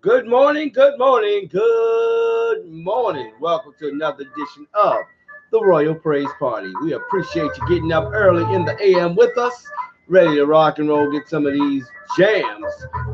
Good morning, good morning, good morning. Welcome to another edition of the Royal Praise Party. We appreciate you getting up early in the AM with us, ready to rock and roll, get some of these jams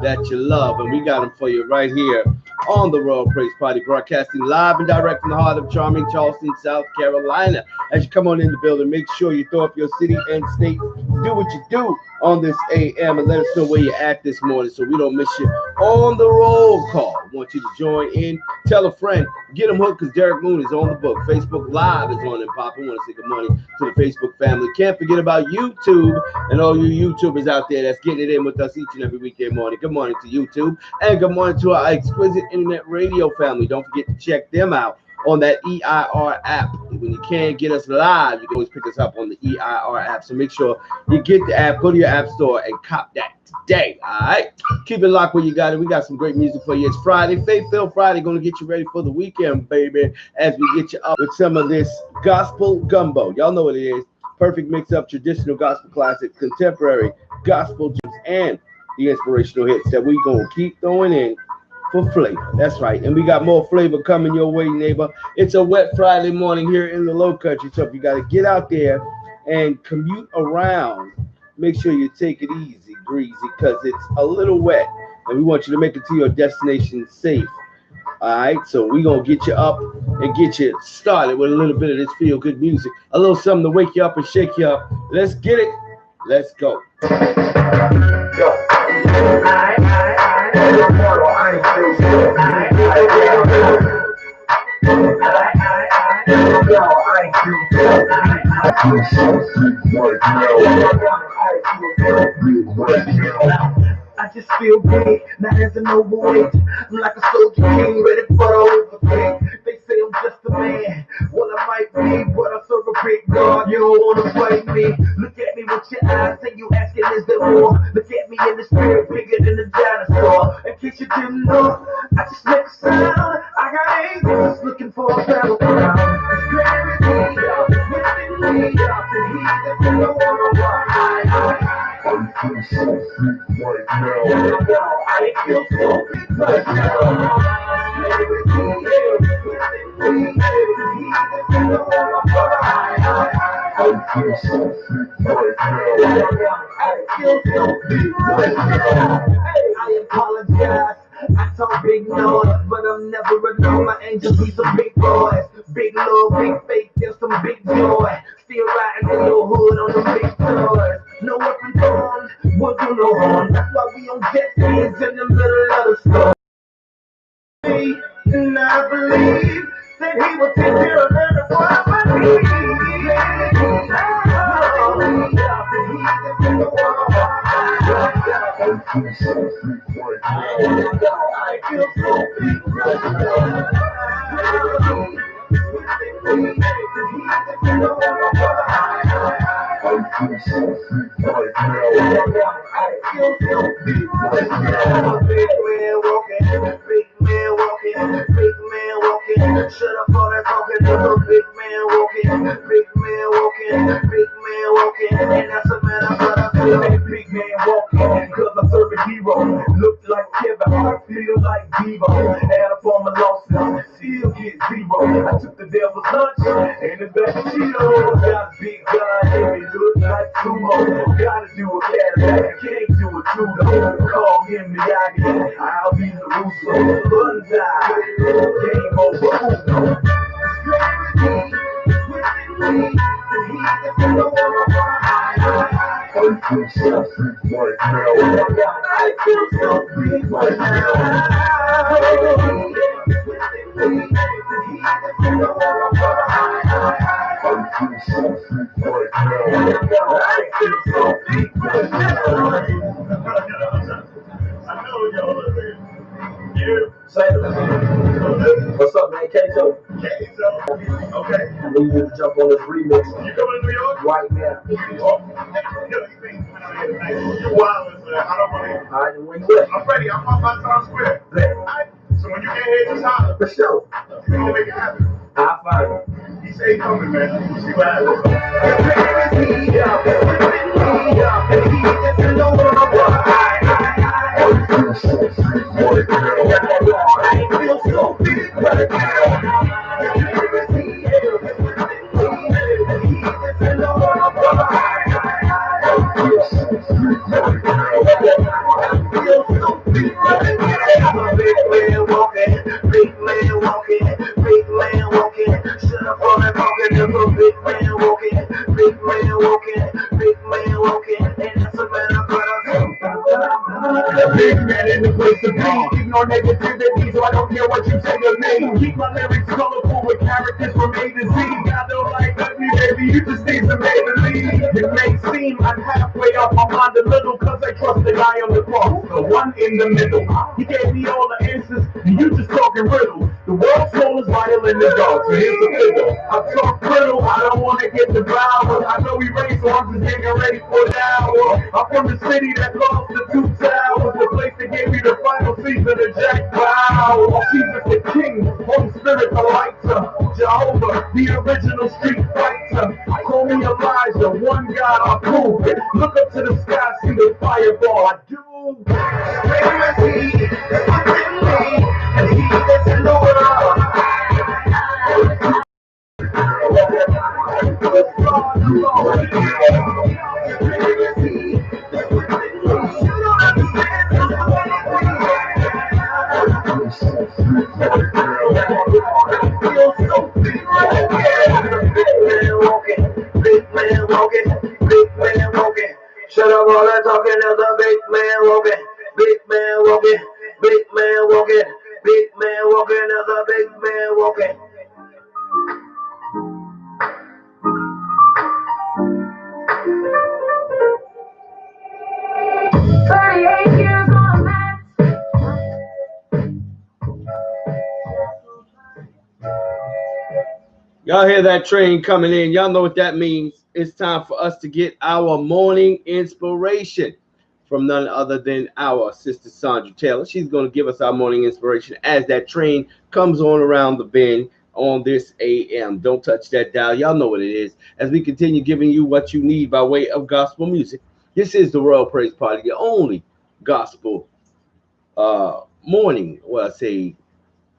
that you love. And we got them for you right here on the Royal Praise Party, broadcasting live and direct from the heart of charming Charleston, South Carolina. As you come on in the building, make sure you throw up your city and state. Do what you do on this AM and let us know where you're at this morning so we don't miss you on the roll call. Want you to join in, tell a friend, get them hooked because Derek Moon is on the book. Facebook Live is on and popping. Want to say good morning to the Facebook family. Can't forget about YouTube and all you YouTubers out there that's getting it in with us each and every weekday morning. Good morning to YouTube and good morning to our exquisite internet radio family. Don't forget to check them out on that EIR app. When you can't get us live, you can always pick us up on the EIR app. So make sure you get the app, go to your app store and cop that today. All right. Keep it locked where you got it. We got some great music for you. It's Friday, Faith-Filled Friday. Going to get you ready for the weekend, baby, as we get you up with some of this gospel gumbo. Y'all know what it is. Perfect mix up traditional gospel classics, contemporary gospel gems, and the inspirational hits that we going to keep throwing in for flavor. That's right. And we got more flavor coming your way, neighbor. It's a wet Friday morning here in the Low Country. So if you got to get out there and commute around, make sure you take it easy, breezy, because it's a little wet. And we want you to make it to your destination safe. All right. So we're going to get you up and get you started with a little bit of this feel-good music. A little something to wake you up and shake you up. Let's get it. Let's go. I just feel great, not as an overweight. I'm like a soldier king, ready for the overtake. They say I'm just a man, well I might be, but I serve a great God. You don't wanna fight me. Look at me with your eyes, and you asking is there more? Look at me in the spirit, bigger than a dinosaur. In case you didn't know, I just make a sound. I got angels looking for a battleground. It's clarity within me, and he that's in the world. feel so big right I apologize. I talk big noise, but I'm never alone. My angels be some big boys. Big love, big faith, and some big joy. Still riding in your hood on the big toys. No weapon formed, will do no harm. That's why we on jet skis in the middle of the storm. And I believe that he will take care of every one of my needs. I feel so big right now. Shut up all that talking, there's a big man walking, and that's a man I'm gonna say, big man walking, cause I serve a hero, look like Kevin, I feel like Devo, add up all my losses, still get zero, I took the devil's lunch, and it's back to Cheetos, got a big gun, and it look like sumo, gotta do a Cadillac, can't do a Tudo, call him Miyagi, I'll be the Russo, Bunzai, game over, Uno. I feel so big right What's up, man? K-Zo? Okay. I need you to jump on this remix. You coming to New York? Right now. You're wild, I don't want to. All right, then when you I'm ready. I'm off by Times Square. So when you get here, just holler. For sure. We're going to make it happen. I'll find it. He said he's coming, man. We'll see what happens. I feel so big right now. Big man in the place to be. Ignore negativity, so I don't care what you say to me. Keep my lyrics colorful with characters from A to Z. I don't like ugly, baby, you just need some Maybelline. It may seem I'm halfway up, I'm on the middle, cause I trust the guy on the cross, the one in the middle. He gave me all the answers, and you just talking riddles. The world's smallest violin is God, so here's the fiddle. I talk brittle, I don't want to get devoured. I know we raised, so I'm just getting ready for the hour. I'm from the city that lost the 2 towers, the place that gave me the final season of Jack Bauer. Jesus the King, Holy Spirit the lighter, Jehovah, the original street fighter. Call me Elijah, one God, I prove it. Look up to the sky, see the fireball, I do. And he that's in the world. Shut up all that talking, there's a big man walking, big man walking, big man walking, big man walking, there's a big man walking. Y'all hear that train coming in? Y'all know what that means. It's time for us to get our morning inspiration from none other than our sister Sandra Taylor. She's going to give us our morning inspiration as that train comes on around the bend on this AM. Don't touch that dial. Y'all know what it is. As we continue giving you what you need by way of gospel music, This is the Royal Praise Party, the only gospel morning, well, I say,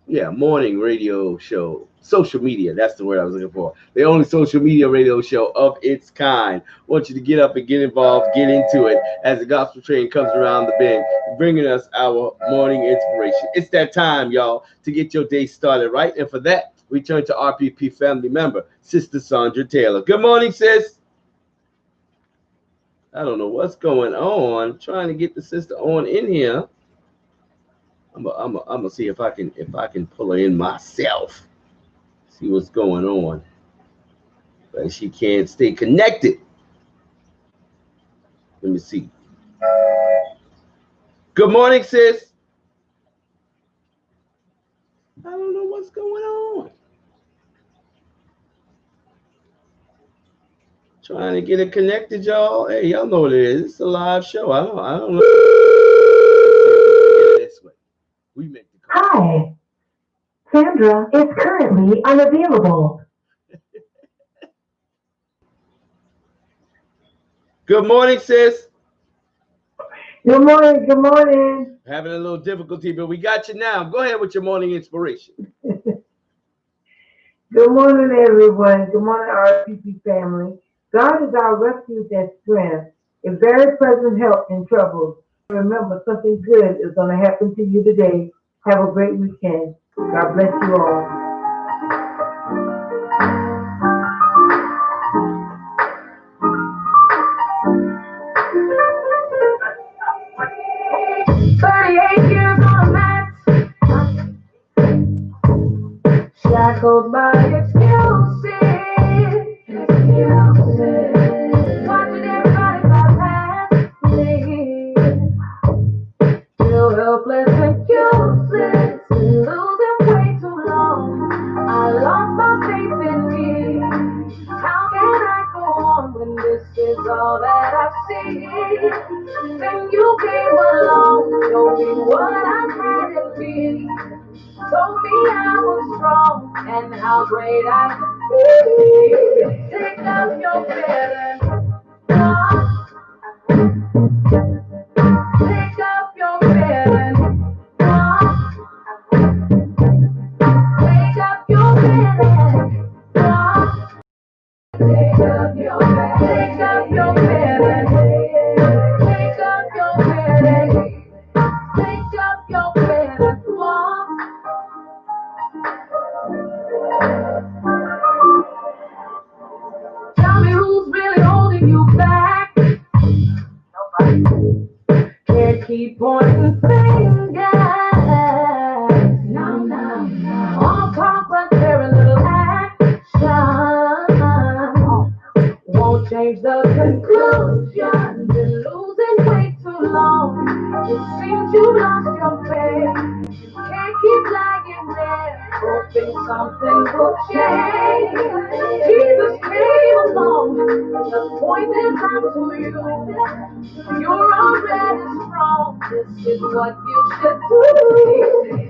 yeah, morning radio show, social media. That's the word I was looking for. The only social media radio show of its kind. I want you to get up and get involved, get into it as the gospel train comes around the bend, bringing us our morning inspiration. It's that time, y'all, to get your day started right. And for that, we turn to RPP family member, Sister Sandra Taylor. Good morning, sis. I don't know what's going on. I'm trying to get the sister on in here. I'm gonna see if I can pull her in myself. See what's going on. But she can't stay connected. Let me see. Good morning, sis. I don't know what's going on. Trying to get it connected, y'all. Hey, y'all know what it is. It's a live show. I don't know. Get it this way. We make the call. Hi. Sandra is currently unavailable. Good morning, sis. Good morning. Good morning. Having a little difficulty, but we got you now. Go ahead with your morning inspiration. Good morning, everyone. Good morning, RPP family. God is our refuge and strength, a very present help in trouble. Remember, something good is going to happen to you today. Have a great weekend. God bless you all. Shackled by excuses. Watching everybody bypass me. Feel helpless and useless. Losing way too long. I lost my faith in me. How can I go on when this is all that I see? Then you came along, showed me what I had in me. Told me I was strong and how great I could be. Take up your bed and walk. Take up your bed and walk. Take up your bed and walk. Take up your bed. Take up your bed and take up your bed and take up your bed and walk. Tell me who's really holding you back. Nobody. Can't keep pointing fingers. No, no, no. All talk but very little action. Won't change the conclusion. Been losing way too long. It seems you lost your faith. Can't keep lying there, hoping something will change. Jesus came along, the point is out to you. You're already strong, this is what you should do.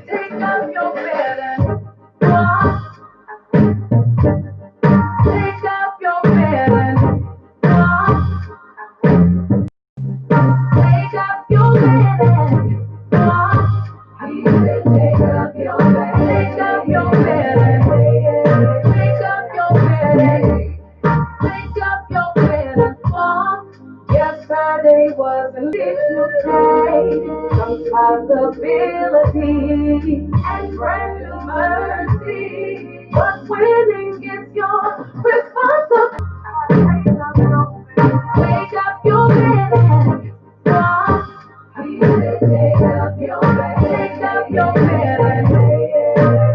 Take up your bed and walk. Take up your bed and walk. Take up your bed and walk. He said, take up your bed, take up your bed, take up your bed, take up your bed and walk. Yesterday was an issue day, some possibility and brand new mercy. But winning is your responsibility. Take up your bed and walk. He said, take up your bed, take up your bed,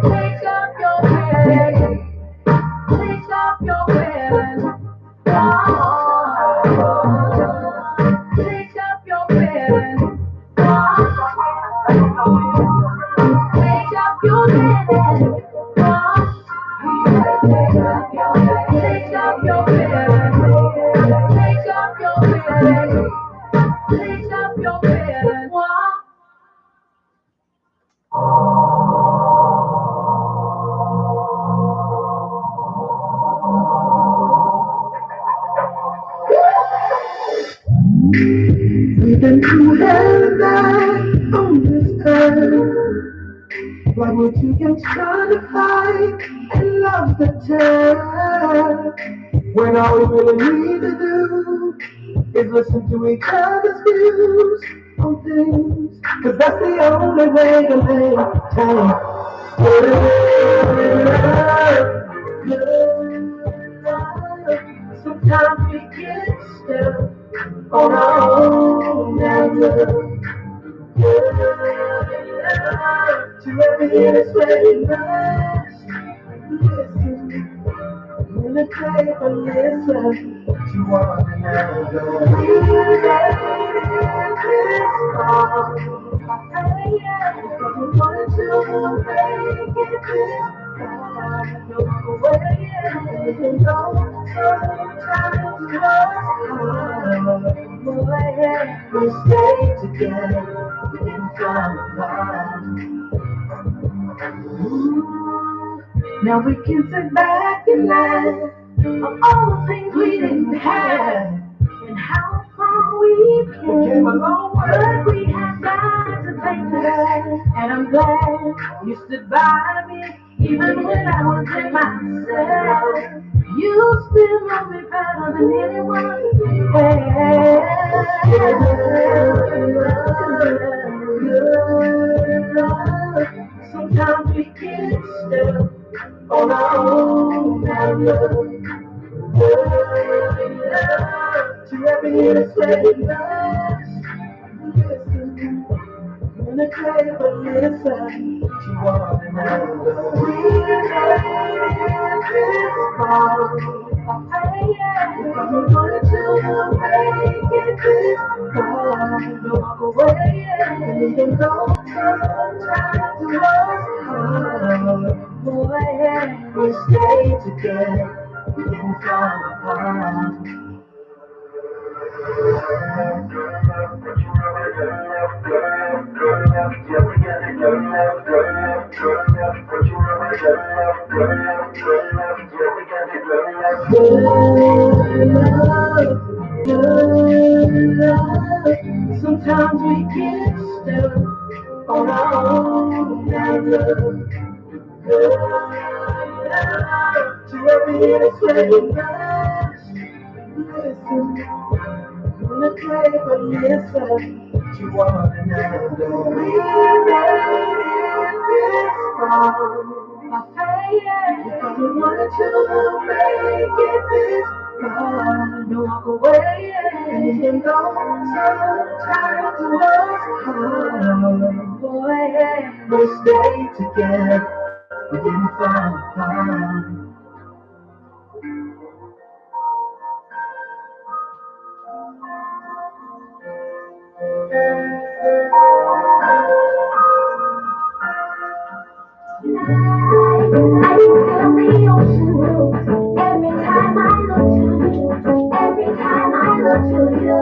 take up your bed, take up your bed and walk. Take up your bed and walk. Take up your bed and walk. He said, take up your bed, take up your bed, take up your bed, take up your bed and walk. Like we're too young to fight and love the tell. When all we really need to do is listen to each other's views on things. Cause that's the only way to maintain good love. Sometimes we get stuck on our own and love to every innocent must listen. When the paper listen to one another. We made this far. Because we wanted to make it this far. No way, and we can go sometimes lost. We stay together, we didn't fall apart. Now we can sit back and laugh of all the things we didn't have and how far we came a long way. But we have got to thank for that, and I'm glad you stood by me even when I was in myself. You still know me better than anyone else. Sometimes we get stuck on our own and love to every innocent must listen. When the paper listen to one another. We made this far. Because we wanted to make it this far. Don't walk away and even though sometimes it was hard. We stay together, we didn't fall apart. Sometimes we get stuck on our own and love to every innocent must listen. When the paper listen to one another. We made this far. Because we wanted to make it this far. Don't walk away and even though sometimes it was hard. We stayed together, we didn't fall apart. I can feel the ocean move every time I look to you. Every time I look to you.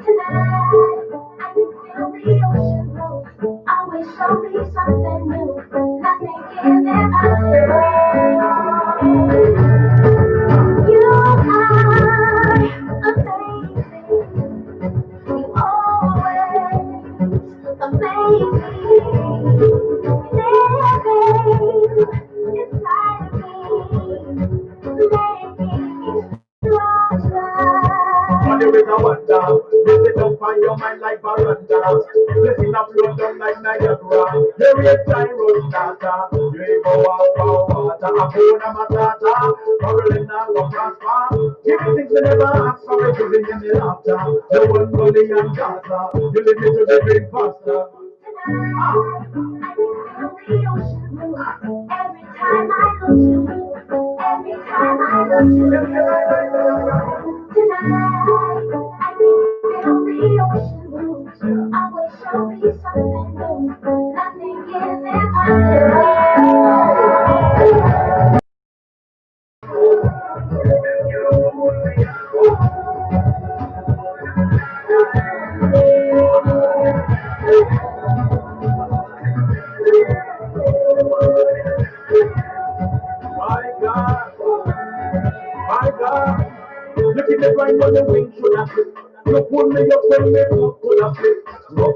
Tonight, I can feel the ocean move. Always show me something new. Nothing is impossible. You are amazing. You always amaze me. On the river wonder, visit up on your mind like veranda. Blessing up flow down like Niagara. There is time road data. You ain't go out for water. A bona matata. Bubbling out of prosper. Give me things you never ask for. Giving you me laughter. The one money and data. You lead me to the dream faster. Every time I look to you, every time I look to you. Tonight, I can feel the ocean moves. Always show me something new. Nothing is impossible. My God,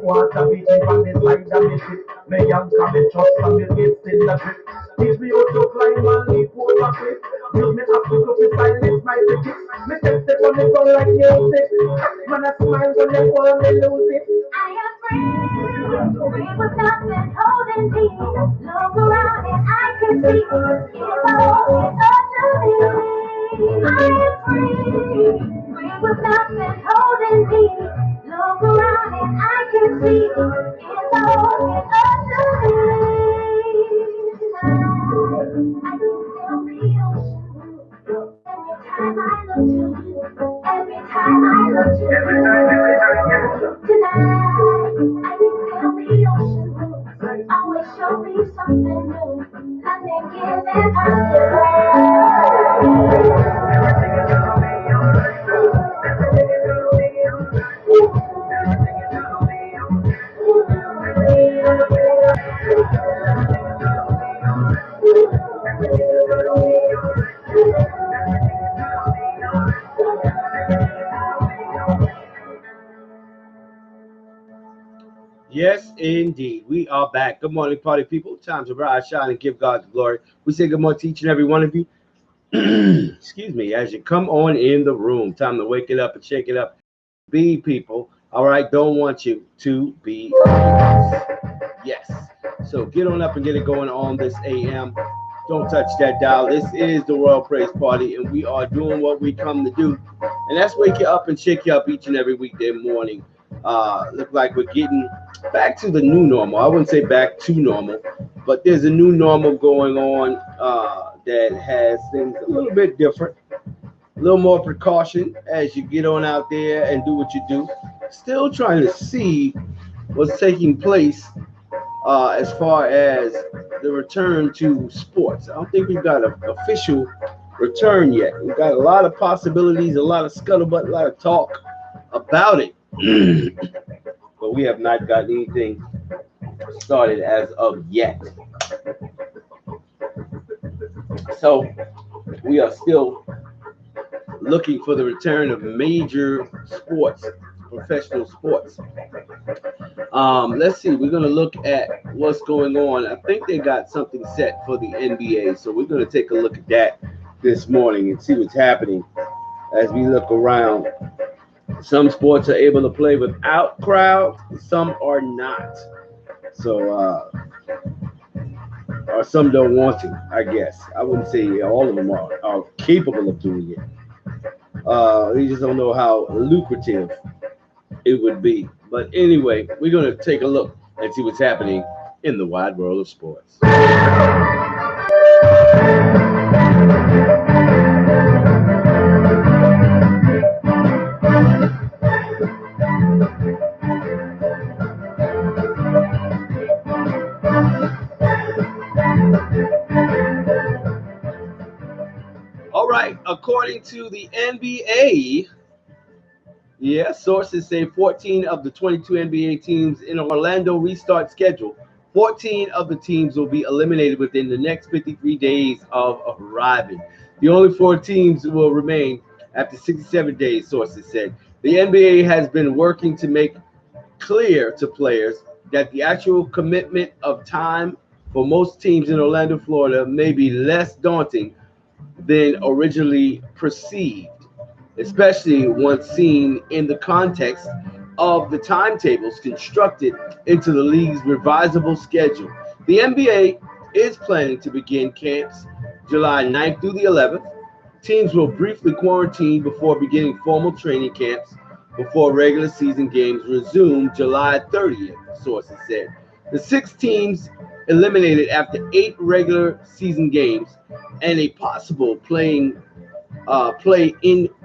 water beating on the side of me ship. Me young come in trust and me face in the drip. Teach me how to climb and leap over cliff. Use me up to silence my critics. Me step on the ground like music. Man, I smile when they call me lose it. I am free with nothing holding me. Look around and I can see it's all up to me. I am free with nothing holding me. Look around and I can see it's all up to me. I can feel the ocean every time I look to you. Every time I look to you. Tonight, I can feel the ocean blue. Always show me something new. Nothing is Yes, indeed. We are back. Good morning, party people. Time to rise, shine, and give God the glory. We say good morning to each and every one of you. Excuse me, as you come on in the room. Time to wake it up and shake it up. Be people. All right, don't want you to be leaders. Yes. So get on up and get it going on this AM. Don't touch that dial. This is the Royal Praise Party, and we are doing what we come to do. And that's wake you up and shake you up each and every weekday morning. Look like we're getting back to the new normal. I wouldn't say back to normal, but there's a new normal going on that has things a little bit different, a little more precaution as you get on out there and do what you do. Still trying to see what's taking place as far as the return to sports. I don't think we've got an official return yet. We've got a lot of possibilities, a lot of scuttlebutt, a lot of talk about it. But we have not got anything started as of yet. So we are still looking for the return of major sports, professional sports. Let's see. We're going to look at what's going on. I think they got something set for the NBA. So we're going to take a look at that this morning and see what's happening as we look around. Some sports are able to play without crowds, some are not. So, or some don't want to, I guess. I wouldn't say all of them are capable of doing it. We just don't know how lucrative it would be. But anyway, we're going to take a look and see what's happening in the wide world of sports. All right, according to the NBA, sources say 14 of the 22 NBA teams in Orlando restart schedule. 14 of the teams will be eliminated within the next 53 days of arriving. The only 4 teams will remain after 67 days, sources said. The NBA has been working to make clear to players that the actual commitment of time for most teams in Orlando, Florida may be less daunting than originally perceived, especially once seen in the context of the timetables constructed into the league's revisable schedule. The NBA is planning to begin camps July 9th through the 11th. Teams will briefly quarantine before beginning formal training camps before regular season games resume July 30th, sources said. The 6 teams eliminated after 8 regular season games and a possible play-in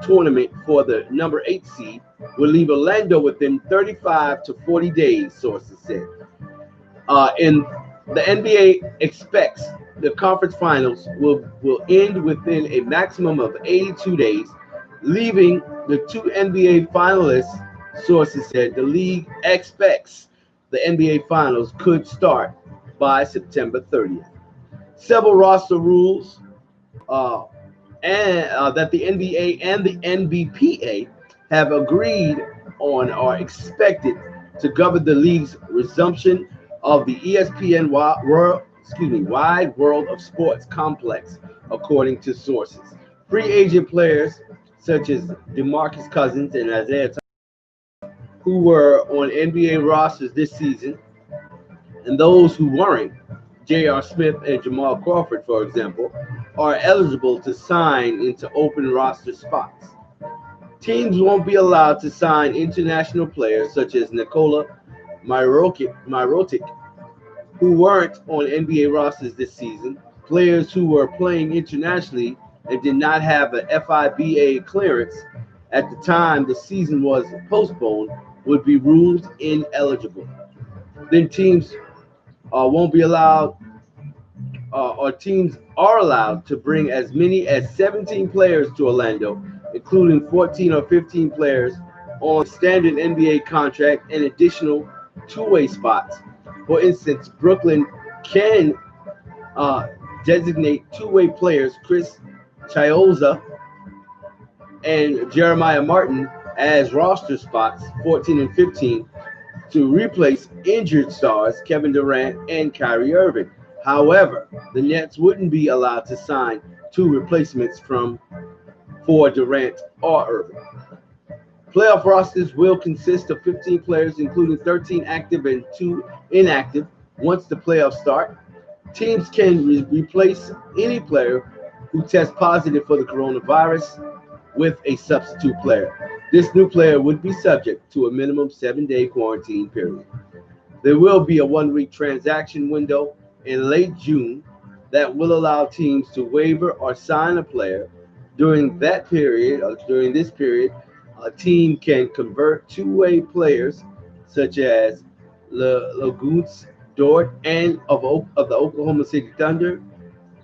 tournament for the number 8 seed will leave Orlando within 35 to 40 days, sources said. And the NBA expects the conference finals will end within a maximum of 82 days, leaving the 2 NBA finalists, sources said. The league expects the NBA finals could start by September 30th. Several roster rules that the NBA and the NBPA have agreed on are expected to govern the league's resumption of the ESPN Wide World of Sports complex, according to sources. Free agent players such as DeMarcus Cousins and Isaiah Thomas, who were on NBA rosters this season, and those who weren't, J.R. Smith and Jamal Crawford, for example, are eligible to sign into open roster spots. Teams won't be allowed to sign international players such as Nikola Mirotic, who weren't on NBA rosters this season. Players who were playing internationally and did not have an FIBA clearance at the time the season was postponed would be ruled ineligible. Then teams won't be allowed, or teams are allowed to bring as many as 17 players to Orlando, including 14 or 15 players on standard NBA contract and additional two-way spots. For instance, Brooklyn can designate two-way players Chris Chioza and Jeremiah Martin as roster spots 14 and 15 to replace injured stars Kevin Durant and Kyrie Irving. However, the Nets wouldn't be allowed to sign two replacements for Durant or Irving. Playoff rosters will consist of 15 players, including 13 active and 2 inactive. Once the playoffs start, teams can replace any player who tests positive for the coronavirus with a substitute player. This new player would be subject to a minimum 7-day quarantine period. There will be a 1-week transaction window in late June that will allow teams to waiver or sign a player. During this period, a team can convert two-way players such as Lagunes Dort and of the Oklahoma City Thunder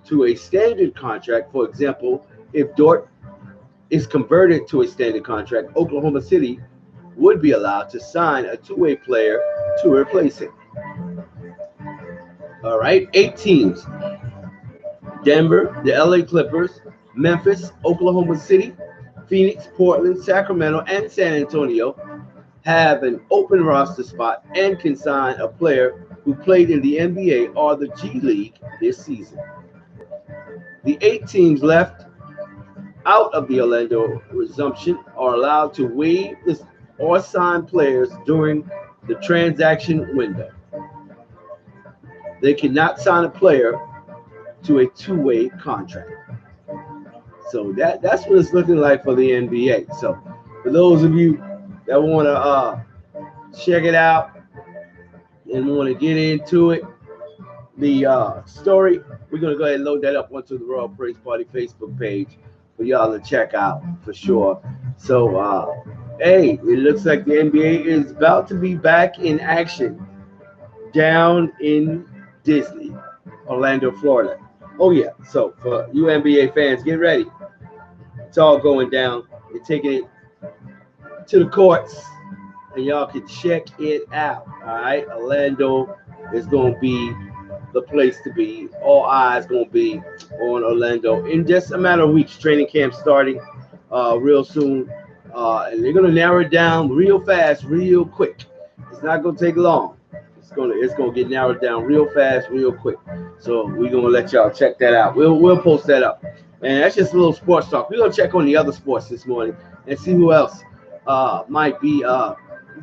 to a standard contract. For example, if Dort is converted to a standard contract, Oklahoma City would be allowed to sign a two-way player to replace him. All right, 8 teams: Denver, the LA Clippers, Memphis, Oklahoma City, Phoenix, Portland, Sacramento, and San Antonio have an open roster spot and can sign a player who played in the NBA or the G League this season. The 8 teams left out of the Orlando resumption are allowed to waive or sign players during the transaction window. They cannot sign a player to a two-way contract. So that's what it's looking like for the NBA. So for those of you that want to check it out and want to get into it, the story, we're going to go ahead and load that up onto the Royal Praise Party Facebook page for y'all to check out for sure. So, hey, it looks like the NBA is about to be back in action down in Disney, Orlando, Florida. Oh, yeah. So, for you NBA fans, get ready. It's all going down. They're taking it to the courts, and y'all can check it out. All right? Orlando is going to be the place to be. All eyes going to be on Orlando in just a matter of weeks. Training camp starting real soon, and they're going to narrow it down real fast, real quick. It's not going to take long. It's gonna get narrowed down real fast, real quick. So we're gonna let y'all check that out. We'll post that up. And that's just a little sports talk. We're gonna check on the other sports this morning and see who else might be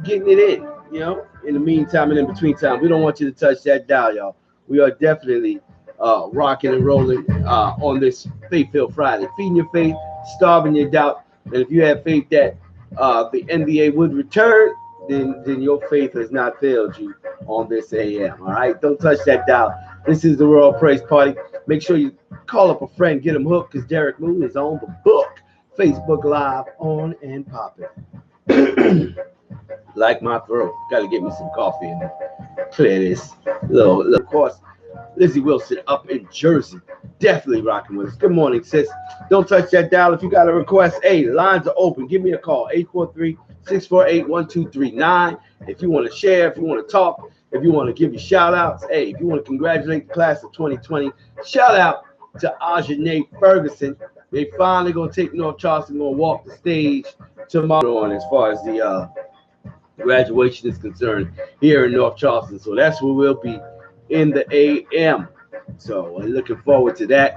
getting it in. You know, in the meantime and in between time, we don't want you to touch that dial, y'all. We are definitely rocking and rolling on this Faith-Filled Friday, feeding your faith, starving your doubt. And if you have faith that the NBA would return, then your faith has not failed you on this AM. All right, don't touch that dial. This is the Royal Praise Party. Make sure you call up a friend, get him hooked, because Derek Moon is on the book. Facebook Live on and popping. Like my throat. Got to get me some coffee in there. Clear this. Little. Of course, Lizzie Wilson up in Jersey. Definitely rocking with us. Good morning, sis. Don't touch that dial. If you got a request, hey, lines are open. Give me a call. 843-648-1239. If you want to share, if you want to talk, if you want to give you shout outs, hey, if you want to congratulate the class of 2020, shout out to Ajane Ferguson. They finally going to take North Charleston, going to walk the stage tomorrow on as far as the graduation is concerned here in North Charleston. So that's where we'll be in the AM. So I'm looking forward to that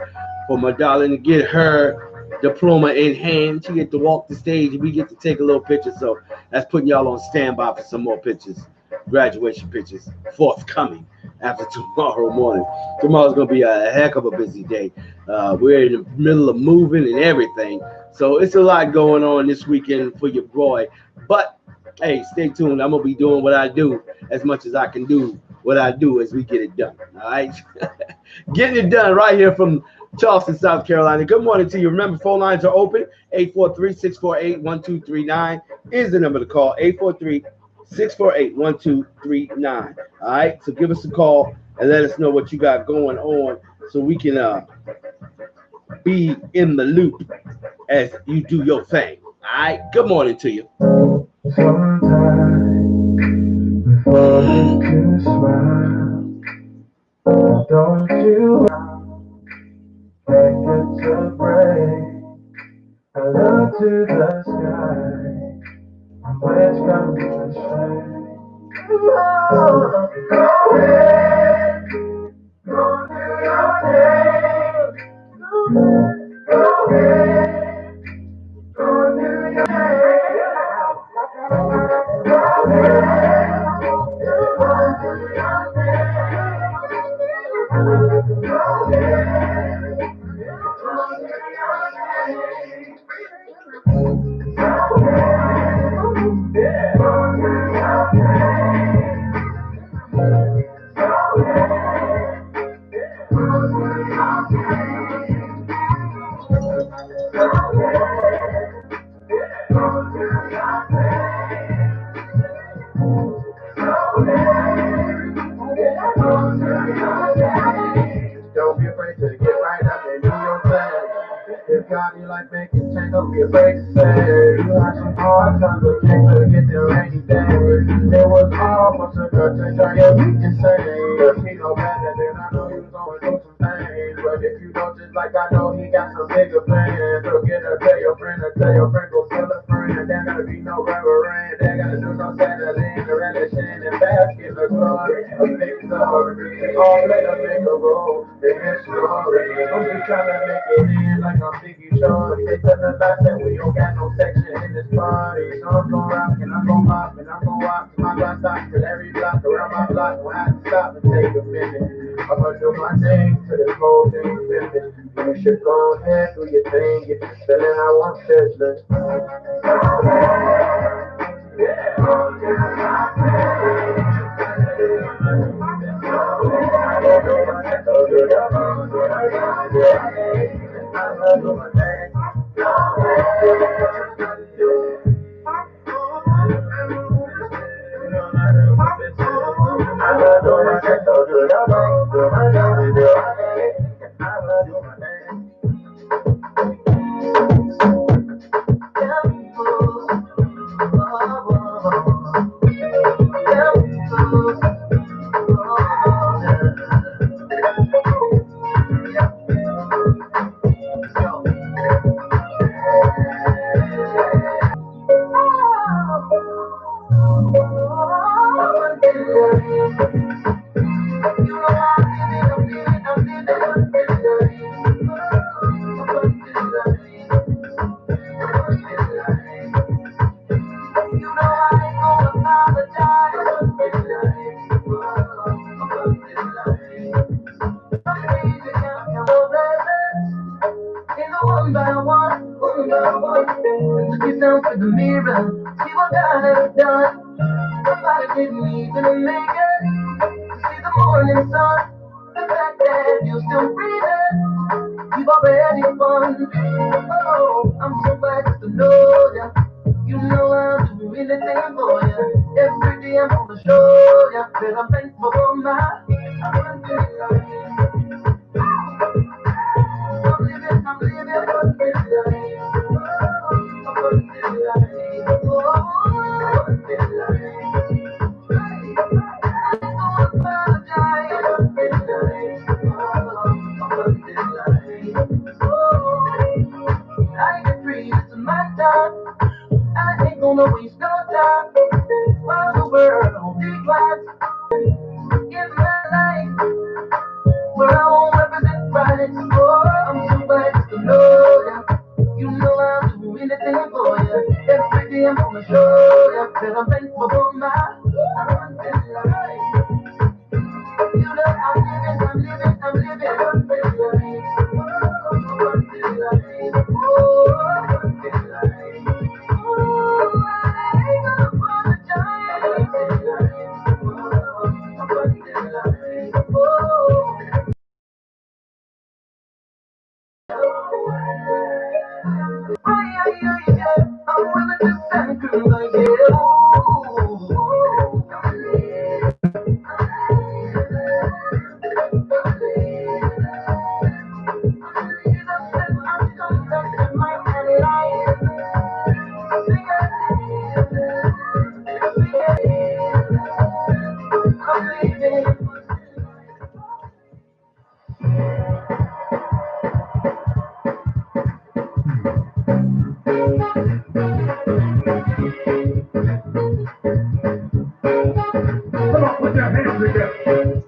for my darling to get her diploma in hand. She get to walk the stage and we get to take a little picture. So that's putting y'all on standby for some more pictures, graduation pictures forthcoming after tomorrow morning. Tomorrow's gonna be a heck of a busy day. We're in the middle of moving and everything. So it's a lot going on this weekend for your boy. But hey, stay tuned. I'm gonna be doing what I do as much as I can do what I do as we get it done. All right, getting it done right here from Charleston, South Carolina. Good morning to you. Remember, phone lines are open. 843-648-1239 is the number to call. 843-648-1239. All right, so give us a call and let us know what you got going on so we can be in the loop as you do your thing. All right, good morning to you. Sometimes before you can smile, don't you take it to break? I look to the sky, where's coming straight? Oh, go ahead, go do your thing. Go ahead, go do your Don't be afraid to get right up and do your thing. If God you like making change, don't be afraid to say. You had some hard times, but can't forget the rainy days. It was almost a good to turn your week insane. Cause he know better than I know you was going through some things. But if you don't just like I know, he got some bigger plans. So get her, tell your friend, or tell your friend, go tell a friend. There gotta be no reverend, there gotta do no settling. The religion and basket, the glory, a big story. All let a nigga roll, they get story. I'm just trying to make it in like I'm Biggie Shorty. They tell us that we don't got no section in this party. So I'm gon' rock and I'm gon' pop and I'm gon' walk till my glass stop. Till every block around my block will have to stop and take a minute. I'ma do my thing till this whole thing finished. You should go ahead, do your thing, get the feeling I want to. Look yourself in the mirror, see what God has done. Somebody didn't even make it to see the morning sun. The fact that you're still breathing, you've already won. Oh, I'm so glad just to know ya. You know I'll do anything for ya. Every day I'm gonna show ya that I'm thankful for my abundant life. I'm living abundant life. Abundant life. Oh, abundant life. I don't apologize. Abundant life. Oh, abundant life. Oh, I get free, it's my time. I ain't gonna waste no time. Why in my life where I won't represent right. Oh, I'm so glad to know ya. You know I'll do anything for ya. Every day I'm gonna show ya that I'm thankful for my abundant life. You know I'm living abundant life. Abundant life. Oh, abundant life. Oh, I ain't gonna apologize. Abundant life. Oh. I'm willing to sacrifice Come on, put your hands together.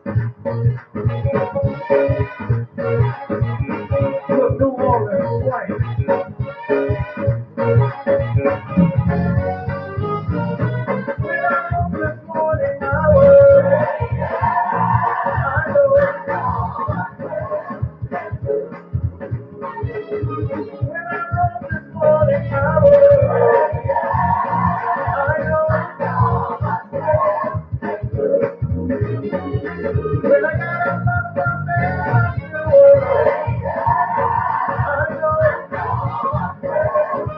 Look, New Orleans, white. When I woke this morning, I was, I know. When I woke this morning, I was, I know. When I got up off my bed, I knew, I know. When I got up off my bed, I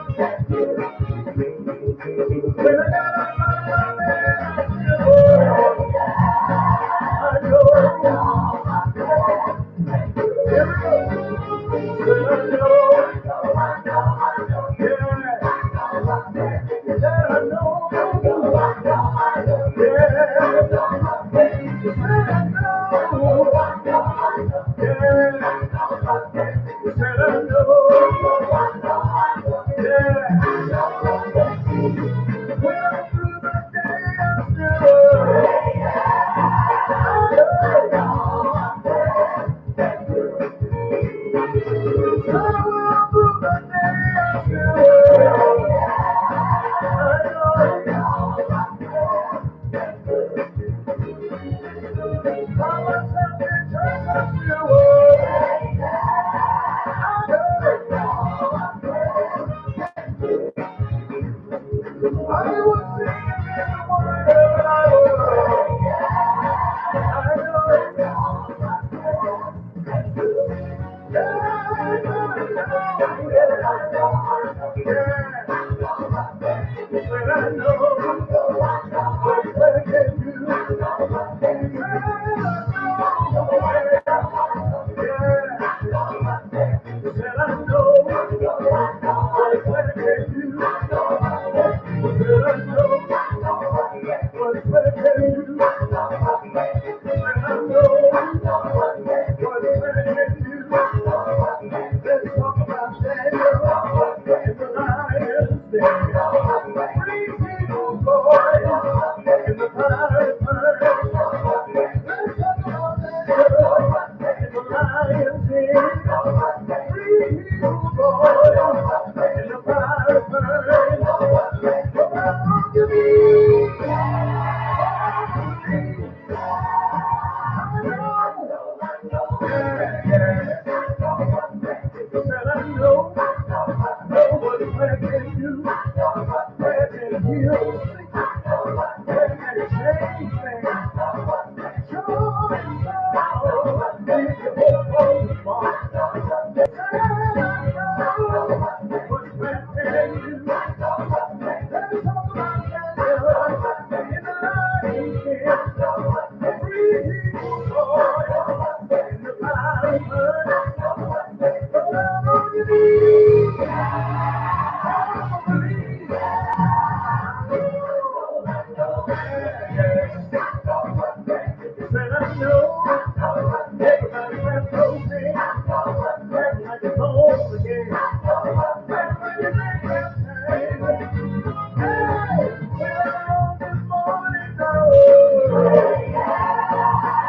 know.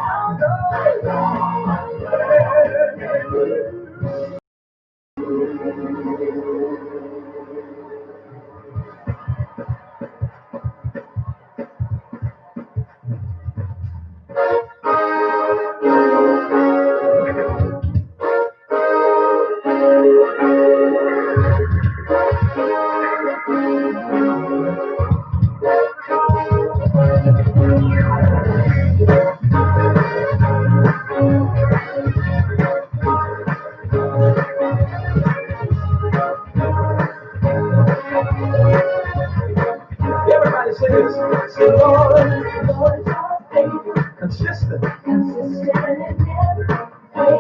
consistent. Consistent in every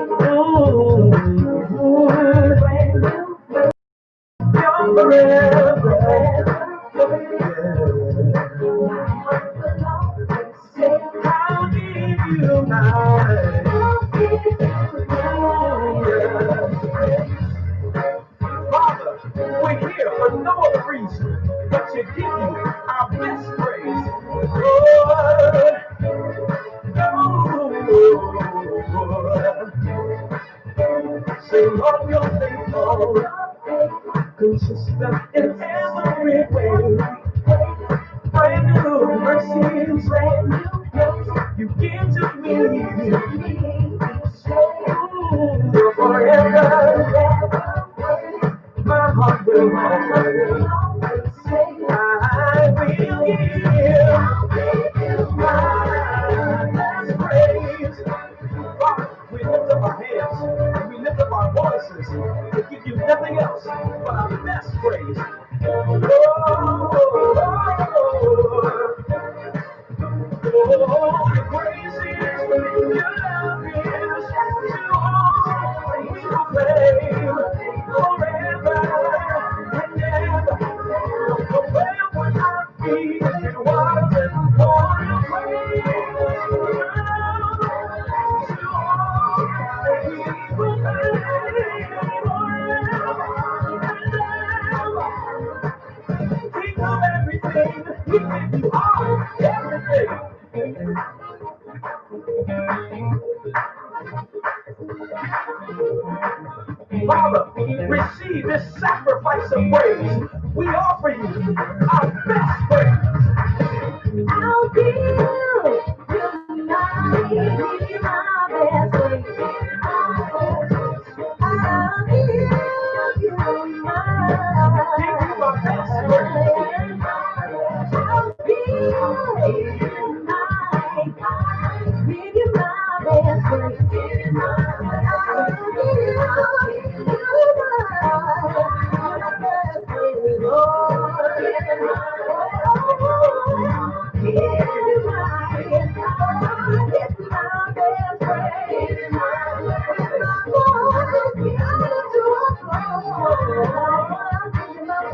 way. Brand new. You're forever. I'll give you mine. Father, we're here for no other reason but to give you our best praise. Lord, sing of your faithful, consistent in every way. Brand new mercies, brand new gifts you give to me. You're forever, my heart will always say, I will give my last praise. Father, we lift up our hands and we lift up our voices to give you nothing else but our best praise. Oh, your grace is, your love is too hard. We will fame forever and ever. Where would I be if it wasn't for your grace? Too hard. We will fame forever and ever. King of everything, we give you all everything. Father, receive this sacrifice of praise. We offer you our best praise. I'll give you my best praise. I'll give you Give you my best praise. I'll give you my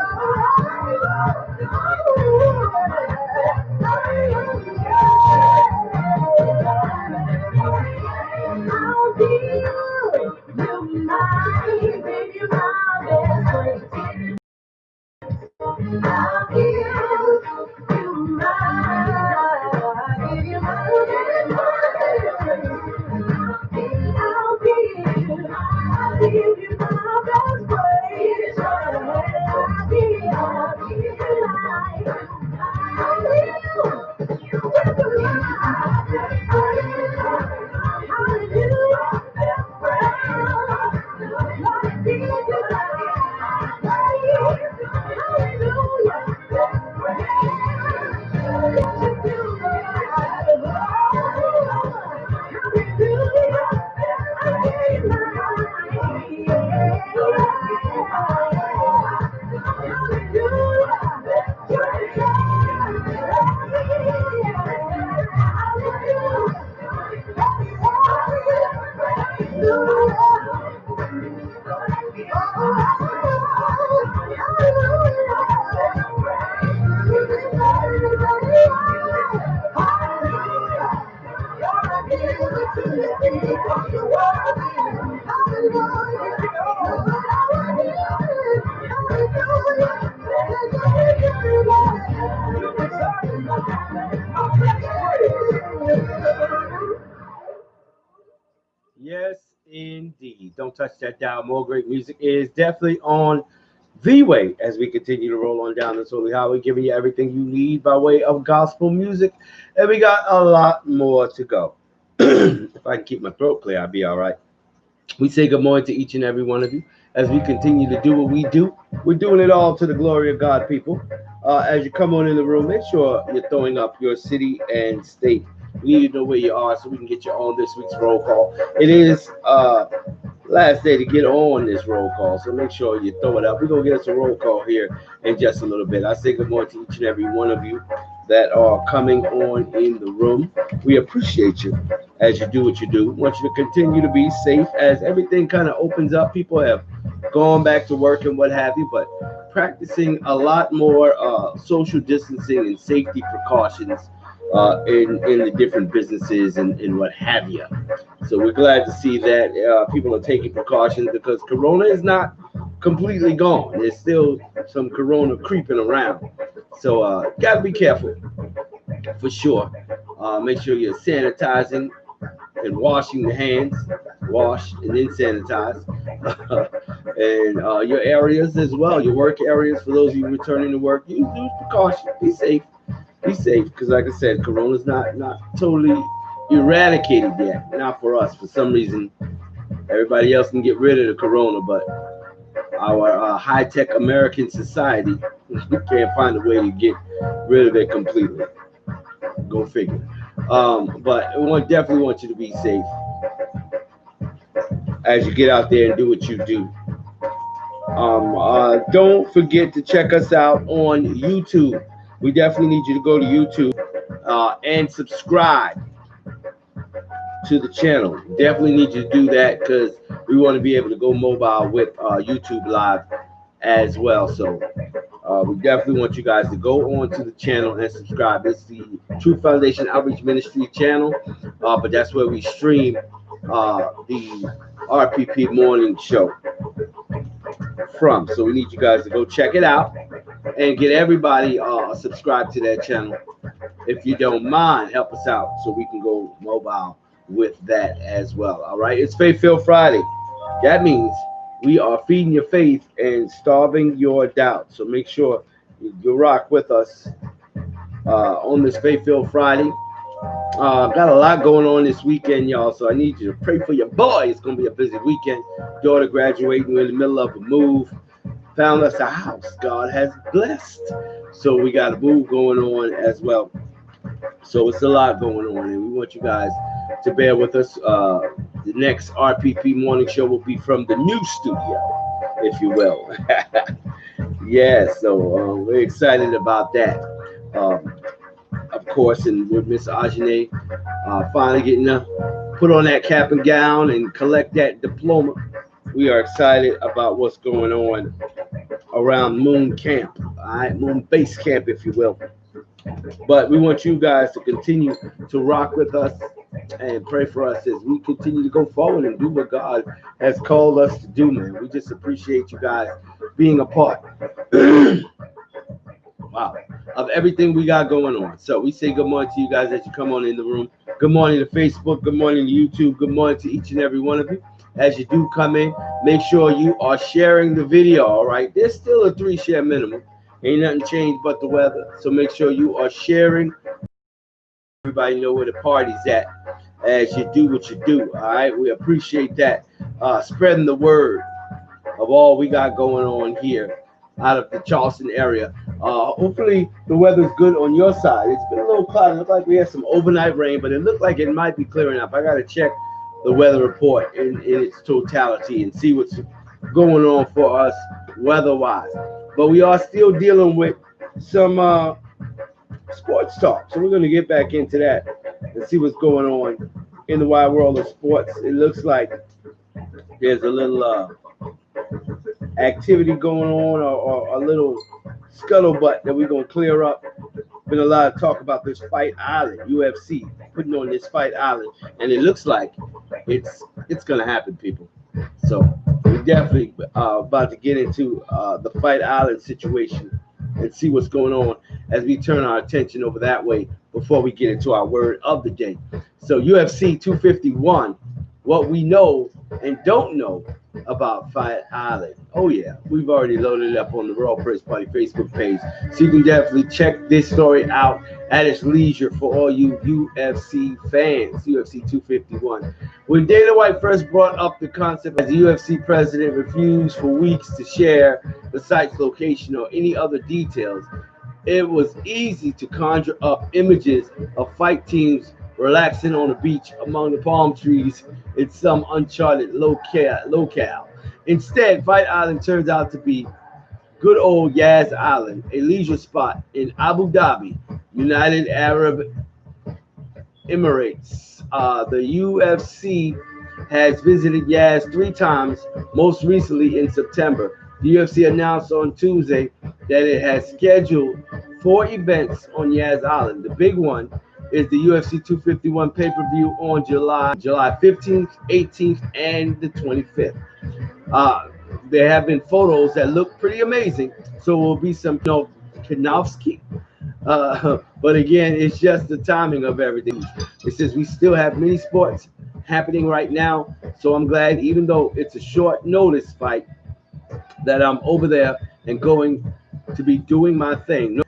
best praise. Yes, indeed. Don't touch that dial. More great music is definitely on the way as we continue to roll on down this holy highway, giving you everything you need by way of gospel music. And we got a lot more to go. If I can keep my throat clear, I'll be all right. We say good morning to each and every one of you as we continue to do what we do. We're doing it all to the glory of God, people. As you come on in the room, make sure you're throwing up your city and state. We need to know where you are so we can get you on this week's roll call. It is last day to get on this roll call, so make sure you throw it up. We're going to get us a roll call here in just a little bit. I say good morning to each and every one of you that are coming on in the room. We appreciate you as you do what you do. We want you to continue to be safe as everything kind of opens up. People have gone back to work and what have you, but practicing a lot more social distancing and safety precautions in the different businesses and what have you. So we're glad to see that people are taking precautions because Corona is not completely gone. There's still some Corona creeping around. So gotta be careful for sure. Make sure you're sanitizing and washing the hands. Wash and then sanitize. And your areas as well, your work areas. For those of you returning to work, use precautions. Be safe. Be safe, because like I said, Corona's not totally eradicated yet. Not for us. For some reason, everybody else can get rid of the Corona, but our high-tech American society can't find a way to get rid of it completely. Go figure. But we definitely want you to be safe as you get out there and do what you do. Don't forget to check us out on YouTube. We definitely need you to go to YouTube and subscribe to the channel. Definitely need you to do that because we want to be able to go mobile with YouTube Live as well. So we definitely want you guys to go on to the channel and subscribe. It's the Truth Foundation Outreach Ministry channel, but that's where we stream the RPP morning show from. So we need you guys to go check it out and get everybody subscribed to that channel. If you don't mind, help us out so we can go mobile with that as well. All right, it's Faith Filled Friday. That means we are feeding your faith and starving your doubt. So make sure you rock with us on this Faith Filled Friday. Got a lot going on this weekend, y'all. So I need you to pray for your boy. It's going to be a busy weekend. Daughter graduating. We're in the middle of a move. Found us a house. God has blessed. So we got a move going on as well. So it's a lot going on, and we want you guys to bear with us. The next RPP morning show will be from the new studio, if you will. Yeah, so we're excited about that. Of course, and with Miss Ajane finally getting to put on that cap and gown and collect that diploma. We are excited about what's going on around Moon Camp, all right, Moon Base Camp, if you will. But we want you guys to continue to rock with us and pray for us as we continue to go forward and do what God has called us to do, man. We just appreciate you guys being a part wow, of everything we got going on. So we say good morning to you guys as you come on in the room. Good morning to Facebook. Good morning to YouTube. Good morning to each and every one of you. As you do come in, make sure you are sharing the video, all right? There's still a 3-share minimum. Ain't nothing changed but the weather. So make sure you are sharing. Everybody know where the party's at as you do what you do, all right? We appreciate that. Spreading the word of all we got going on here out of the Charleston area. Hopefully the weather's good on your side. It's been a little cloudy. It looked like we had some overnight rain, but it looked like it might be clearing up. I got to check the weather report in its totality and see what's going on for us weather-wise. But we are still dealing with some sports talk. So we're going to get back into that and see what's going on in the wide world of sports. It looks like there's a little activity going on or a little scuttlebutt that we're going to clear up. Been a lot of talk about this Fight Island, UFC putting on this Fight Island, and it looks like it's going to happen, people. So we're definitely about to get into the Fight Island situation and see what's going on as we turn our attention over that way before we get into our word of the day. So UFC 251, what we know and don't know about Fight Island. Oh yeah, we've already loaded it up on the Raw Press Party Facebook page, so you can definitely check this story out at its leisure for all you UFC fans. UFC 251. When Dana White first brought up the concept, as the UFC president refused for weeks to share the site's location or any other details, it was easy to conjure up images of fight teams relaxing on a beach among the palm trees in some uncharted locale. Instead, Fight Island turns out to be good old Yaz Island, a leisure spot in Abu Dhabi, United Arab Emirates. The UFC has visited Yaz 3 times, most recently in September. The UFC announced on Tuesday that it has scheduled 4 events on Yaz Island. The big one is the UFC 251 pay-per-view on July 15th, 18th, and the 25th. Uh, there have been photos that look pretty amazing, so will be some Kanofsky. But again, it's just the timing of everything. It says we still have many sports happening right now, so I'm glad, even though it's a short notice fight, that I'm over there and going to be doing my thing.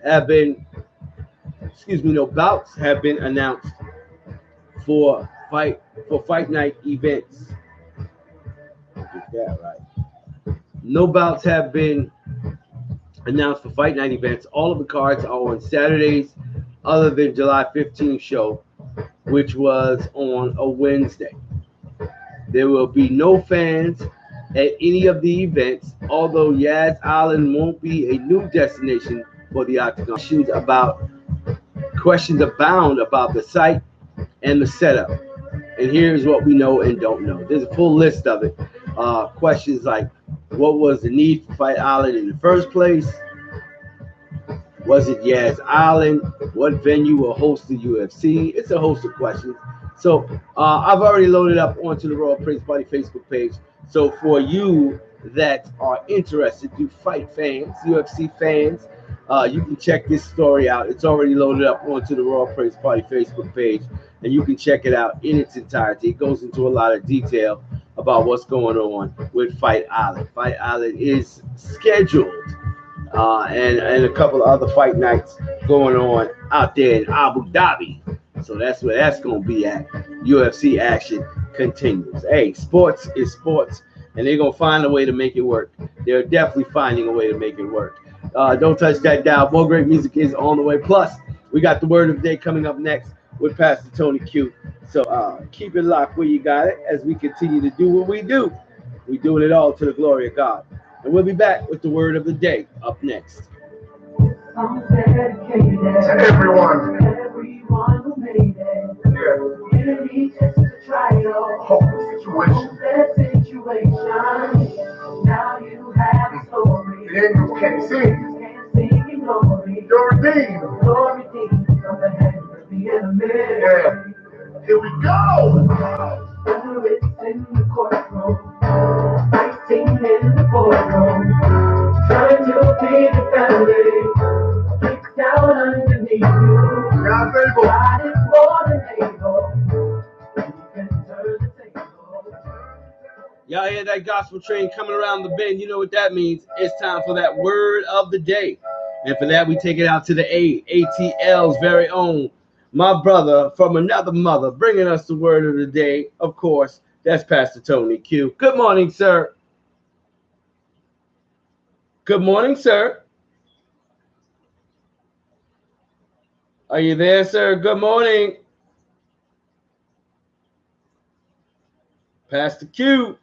Have been, no bouts have been announced for fight night events. Get that right. No bouts have been announced for fight night events. All of the cards are on Saturdays, other than July 15th show, which was on a Wednesday. There will be no fans at any of the events, although Yaz Island won't be a new destination for the Octagon. Questions abound about the site and the setup. And here's what we know and don't know. There's a full list of it. Questions like, what was the need for Fight Island in the first place? Was it Yaz Island? What venue will host the UFC? It's a host of questions. So I've already loaded up onto the Royal Praise Party Facebook page. So for you that are interested, you fight fans, UFC fans, you can check this story out. It's already loaded up onto the Royal Praise Party Facebook page, and you can check it out in its entirety. It goes into a lot of detail about what's going on with Fight Island. Fight Island is scheduled, and a couple of other fight nights going on out there in Abu Dhabi. So that's where that's going to be at. UFC action continues. Hey, sports is sports, and they're going to find a way to make it work. They're definitely finding a way to make it work. Don't touch that dial. More great music is on the way. Plus, we got the word of the day coming up next with Pastor Tony Q. So keep it locked where you got it as we continue to do what we do. We're doing it all to the glory of God. And we'll be back with the word of the day up next. To everyone. Everyone who made it. Yeah. Enemy just to try your Hopeless situation. situation. Now you have a story. The angels can't sing. Can't sing your glory. You're redeemed. You're redeemed from the hands of the enemy. Yeah. Here we go. Whether it's in the courtroom, fighting in the boardroom, trying to be the family, kicked down underneath you. God's able. God is more than able. You can turn the table. Y'all hear that gospel train coming around the bend? You know what that means. It's time for that word of the day. And for that, we take it out to the ATL's very own, my brother from another mother, bringing us the word of the day. Of course, that's Pastor Tony Q. Good morning, sir. Good morning, sir. Are you there, sir? Good morning. Pastor Q.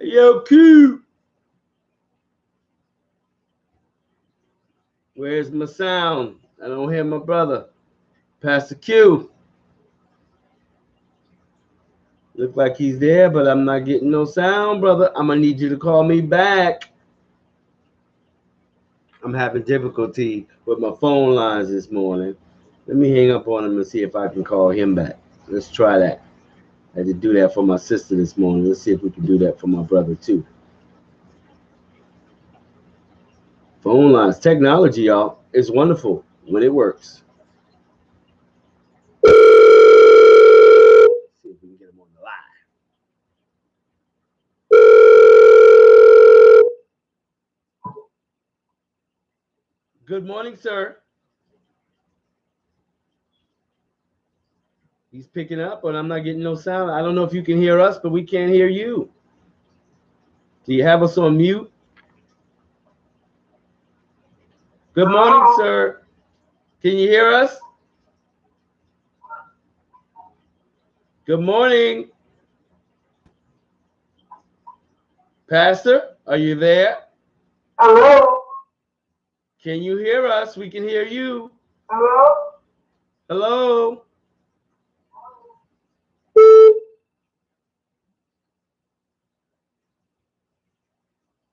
Hey, yo, Q. Where's my sound? I don't hear my brother. Pastor Q. Look like he's there, but I'm not getting no sound, brother. I'm going to need you to call me back. I'm having difficulty with my phone lines this morning. Let me hang up on him and see if I can call him back. Let's try that. I had to do that for my sister this morning. Let's see if we can do that for my brother too. Phone lines, technology, y'all, is wonderful when it works. See if we can get him Good morning, sir. He's picking up, but I'm not getting no sound. I don't know if you can hear us, but we can't hear you. Do you have us on mute? Good morning, sir. Can you hear us? Good morning. Pastor, are you there? Hello? Can you hear us? We can hear you. Hello? Hello?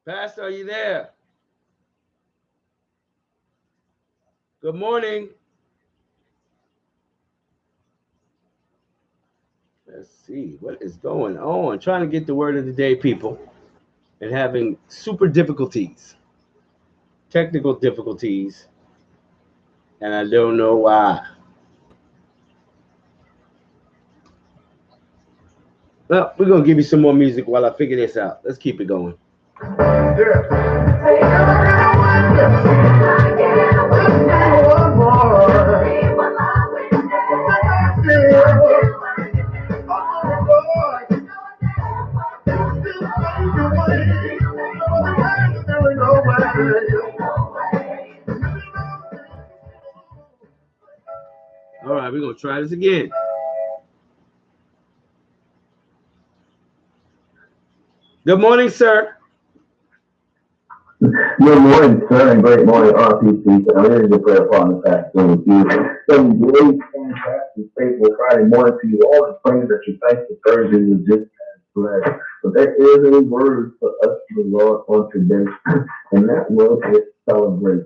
Pastor, are you there? Good morning. Let's see. What is going on? Trying to get the word of the day, people, and having super difficulties, technical difficulties, and I don't know why. Well, we're going to give you some more music while I figure this out. Let's keep it going. All right, we're going to try this again. Good morning, sir. Good morning, sir, and great morning, RPP. So here's your prayer partner, Pastor with you. Some great, fantastic, faithful Friday morning to you. All the prayers that you thank for Thursday was just as blessed. But there is a word for us, the Lord, on today, and that word is celebrate.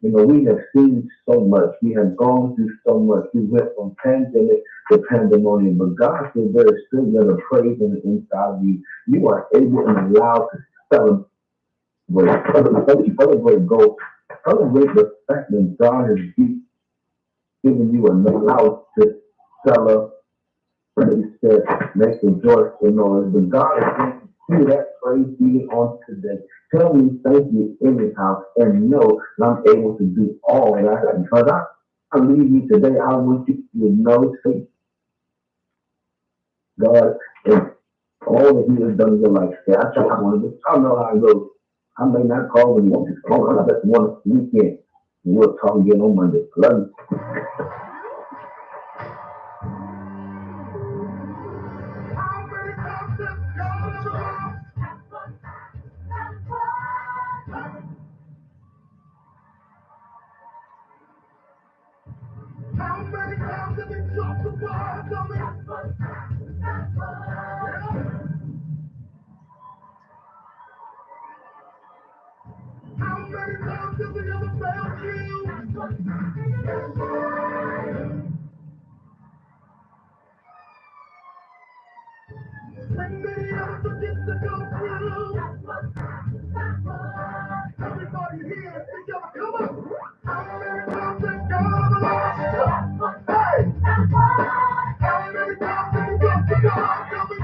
You know, we have seen so much. We have gone through so much. We went from pandemic to pandemonium, but God said there is still yet a praise in the inside of you. You are able and allowed to celebrate. Celebrate goals. Celebrate the fact that God has given you enough house to celebrate. He said, make the joyful noise. But God is going to see that praise even on today. Tell me thank you anyhow and know that I'm able to do all that I can. Because I leave you today, I want you to know, say, God, and all that He has done in your life. I know how it goes. I may not call when you want to. I just want a weekend. We'll talk again on Monday. Love you. How many times have you dropped the ball on me? How many times have we ever failed you? When many others forget to go through. Everybody here, together, come on. How many times has God lost us? Hey! How many times have you got to God coming?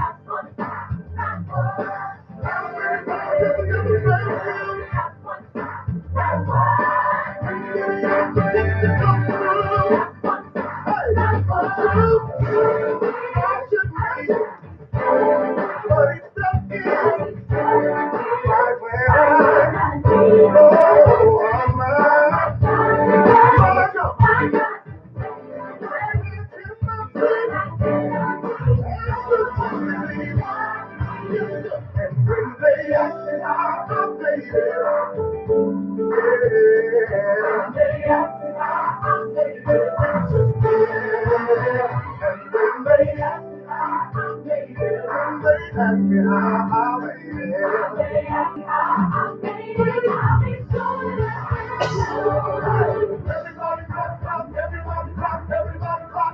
How many times have we ever failed you? When many others forget to come through. Hey! I should wait, but he stepped in right where I oh, I'm out. And when they ask me how I made everybody clap, everybody clap.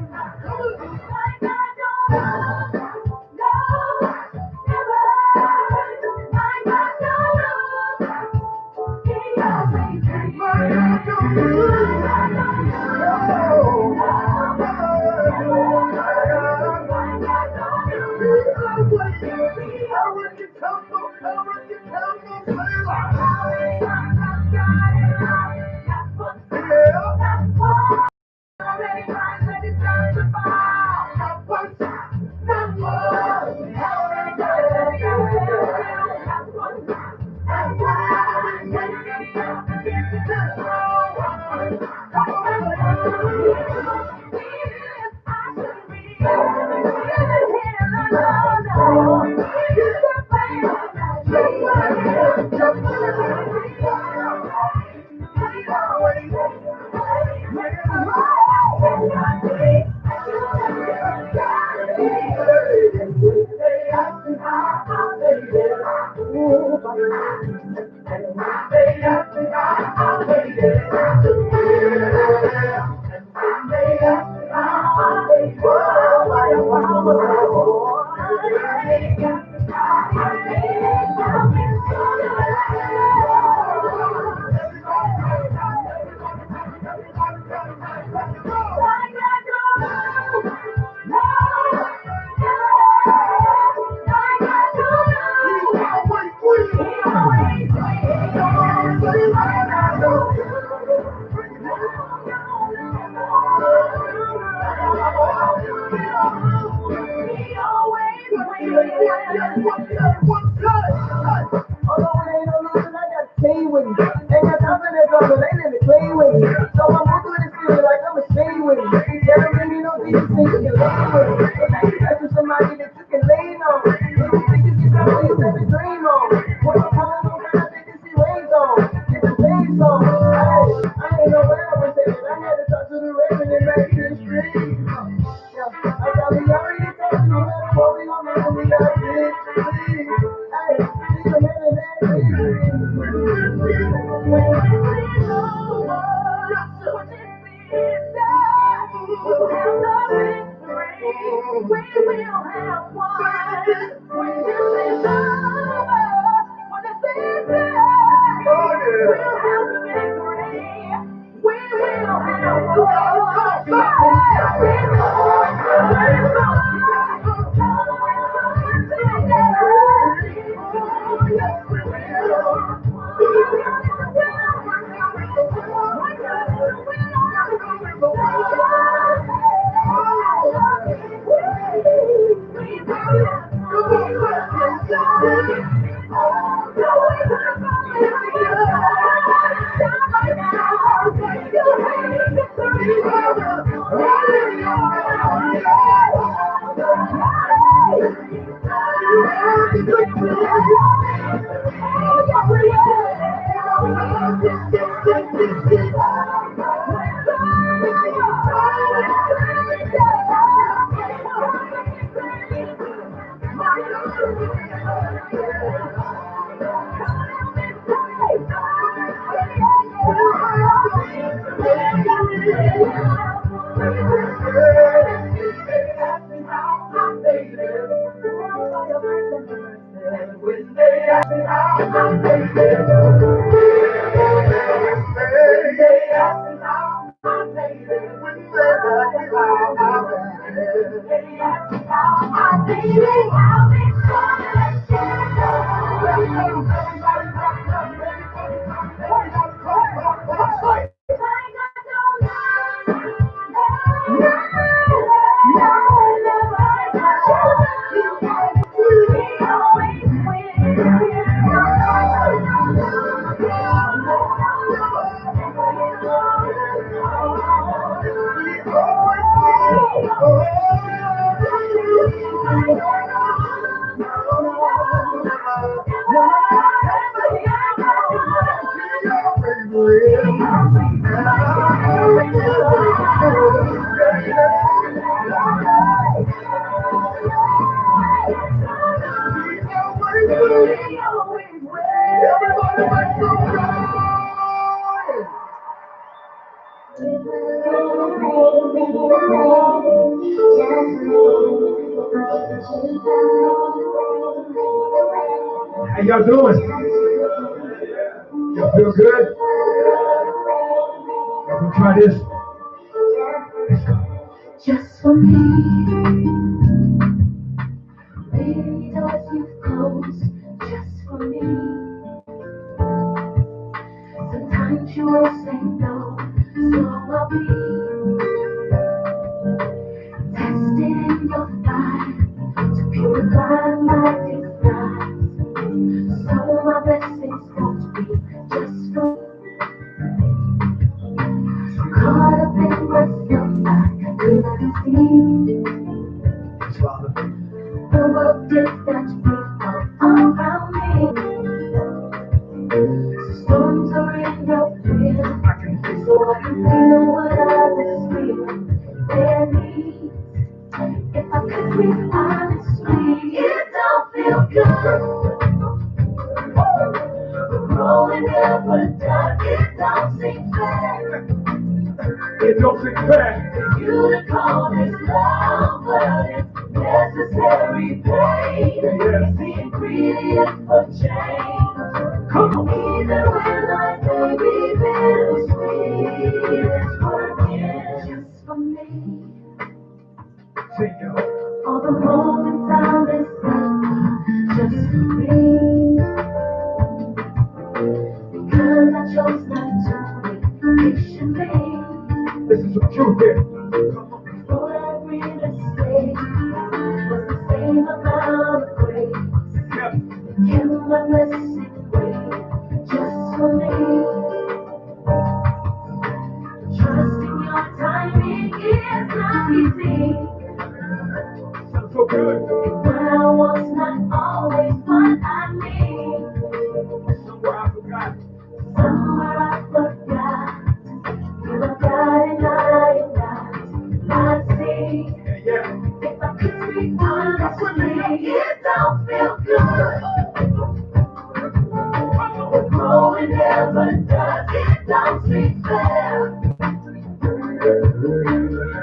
Come How y'all doing? Y'all feel good? Y'all gonna try this? Let's go. Just for me, many doors you've closed. Just for me, sometimes you will say no, so I'll be tested in your fire to purify my desire. So my blessings won't be just for me. Caught up in myself, I could not see the world did that before around me. Storms are in your will, so I can feel what others feel. Their needs, if I could be honest, it don't feel good. growing never does. It don't seem fair. It don't seem fair. For you to call this love, but it's necessary pain. It's the ingredient for change. Come on. Even when life may be bittersweet, it's working just for me. Sing yo. All the moments I miss just for me. Because I chose not to wait patiently. This is some truth here. For every mistake was the same amount of grace. Yep. In my blessed way, just for me. Trusting your timing is not easy. Sounds so good. What I want's not always what I need. Somewhere I forgot. Somewhere I forgot. You are God and I am not see. Yeah. If I could speak honestly, it don't feel good. But growing never does. It don't seem fair.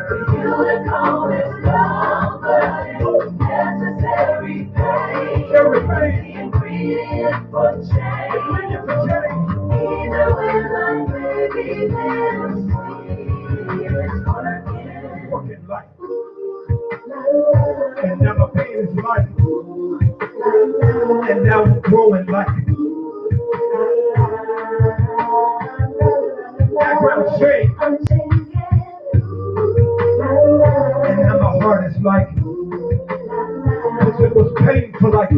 For you to call this love, but it's necessary pain. Everything. The ingredient for change. Ingredient for change. Even when life may be bittersweet, it's working. Working life. And now my pain is life. And now I'm growing life. Background shade. I'm changing. And now my heart is like. Because it was painful like.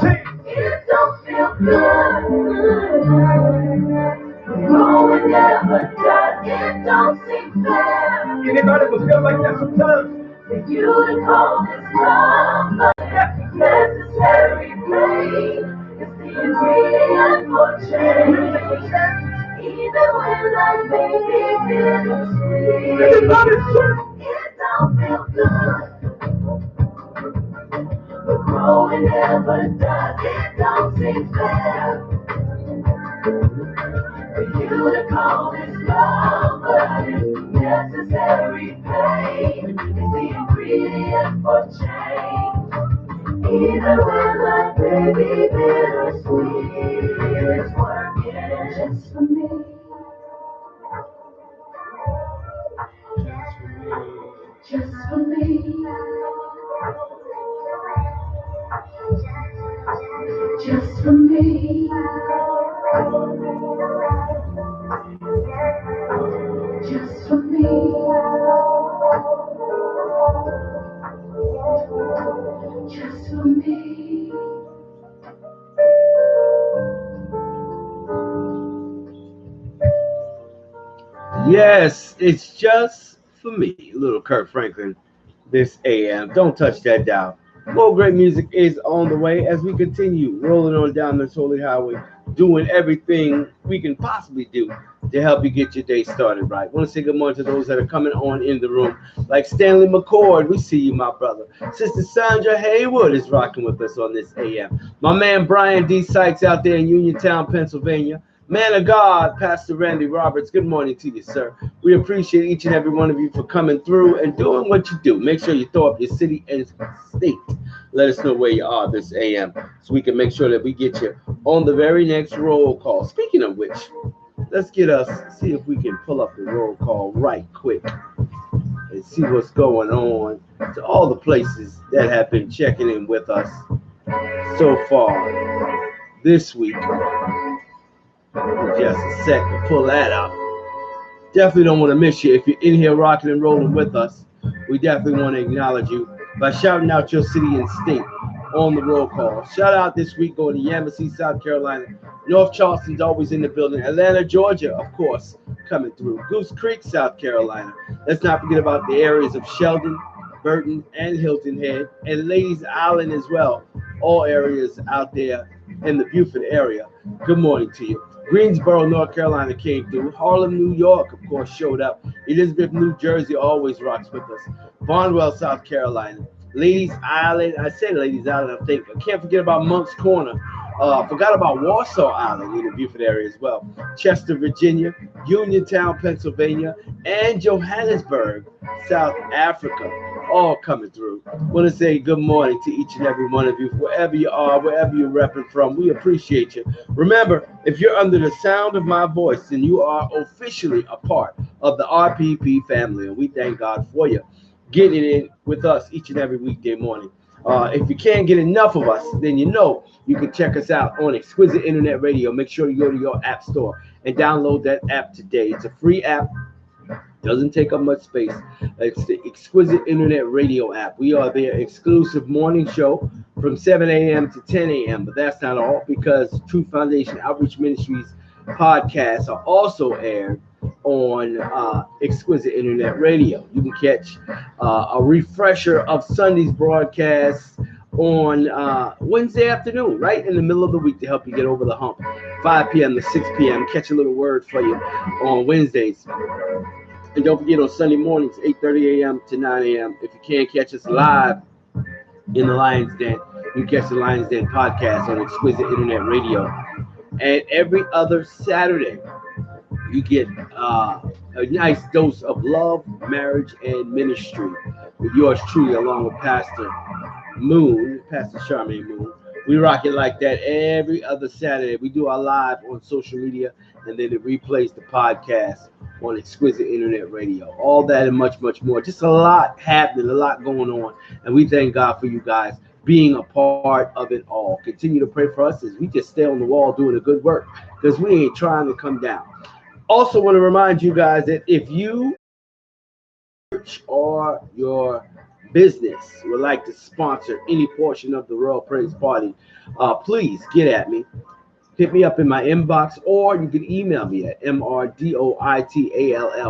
Sing. It don't feel good. Growing never does. It don't seem fair. Anybody will feel like that sometimes? For you to call this love, but it's necessary pain. It's the ingredient for change. Even when life may be bittersweet, Everybody sing. it don't feel good. But growing never does. It don't seem fair. For you to call this love, but it's necessary pain. It's the ingredient for change. Even when life may be bittersweet, it's working just for me. Just for me. Just for me. Just for me. Just for me. Yes, it's just for me. Little Kurt Franklin this AM. Don't touch that dial. More great music is on the way as we continue rolling on down this holy highway, doing everything we can possibly do to help you get your day started right. I want to say good morning to those that are coming on in the room, like Stanley McCord. We see you, my brother. Sister Sandra Haywood is rocking with us on this AM. My man Brian D. Sykes out there in Uniontown, Pennsylvania. Man of God, Pastor Randy Roberts, good morning to you, sir. We appreciate each and every one of you for coming through and doing what you do. Make sure you throw up your city and state. Let us know where you are this AM so we can make sure that we get you on the very next roll call. Speaking of which, let's see if we can pull up the roll call right quick and see what's going on to all the places that have been checking in with us so far this week. Just a sec to pull that up. Definitely don't want to miss you. If you're in here rocking and rolling with us, we definitely want to acknowledge you by shouting out your city and state on the roll call. Shout out this week going to Yamassee, South Carolina. North Charleston's always in the building. Atlanta, Georgia, of course, coming through. Goose Creek, South Carolina. Let's not forget about the areas of Sheldon, Burton, and Hilton Head, and Ladies Island as well. All areas out there in the Beaufort area. Good morning to you. Greensboro, North Carolina came through. Harlem, New York, of course, showed up. Elizabeth, New Jersey always rocks with us. Barnwell, South Carolina. Ladies Island. I said Ladies Island, I think. I can't forget about Monk's Corner. Forgot about Warsaw Island in the Beaufort area as well. Chester, Virginia, Uniontown, Pennsylvania, and Johannesburg, South Africa, all coming through. Want to say good morning to each and every one of you, wherever you are, wherever you're repping from. We appreciate you. Remember, if you're under the sound of my voice, then you are officially a part of the RPP family, and we thank God for you getting in with us each and every weekday morning. If you can't get enough of us, then you know you can check us out on Exquisite Internet Radio. Make sure you go to your app store and download that app today. It's a free app. Doesn't take up much space. It's the Exquisite Internet Radio app. We are their exclusive morning show from 7 a.m. to 10 a.m. But that's not all, because Truth Foundation Outreach Ministries podcasts are also aired on Exquisite Internet Radio. You can catch a refresher of Sunday's broadcast on Wednesday afternoon, right in the middle of the week, to help you get over the hump. 5 p.m. to 6 p.m. Catch a little word for you on Wednesdays. And don't forget, on Sunday mornings, 8:30 a.m. to 9 a.m. If you can't catch us live in the Lion's Den, you can catch the Lion's Den podcast on Exquisite Internet Radio. And every other Saturday, you get a nice dose of love, marriage, and ministry with yours truly, along with Pastor Charmaine Moon. We rock it like that every other Saturday. We do our live on social media, and then it replays the podcast on Exquisite Internet Radio. All that and much, much more. Just a lot happening, a lot going on. And we thank God for you guys being a part of it all. Continue to pray for us as we just stay on the wall doing a good work, because we ain't trying to come down. Also want to remind you guys that if you or your business would like to sponsor any portion of the Royal Praise Party, please get at me. Hit me up in my inbox, or you can email me at mrdoitall,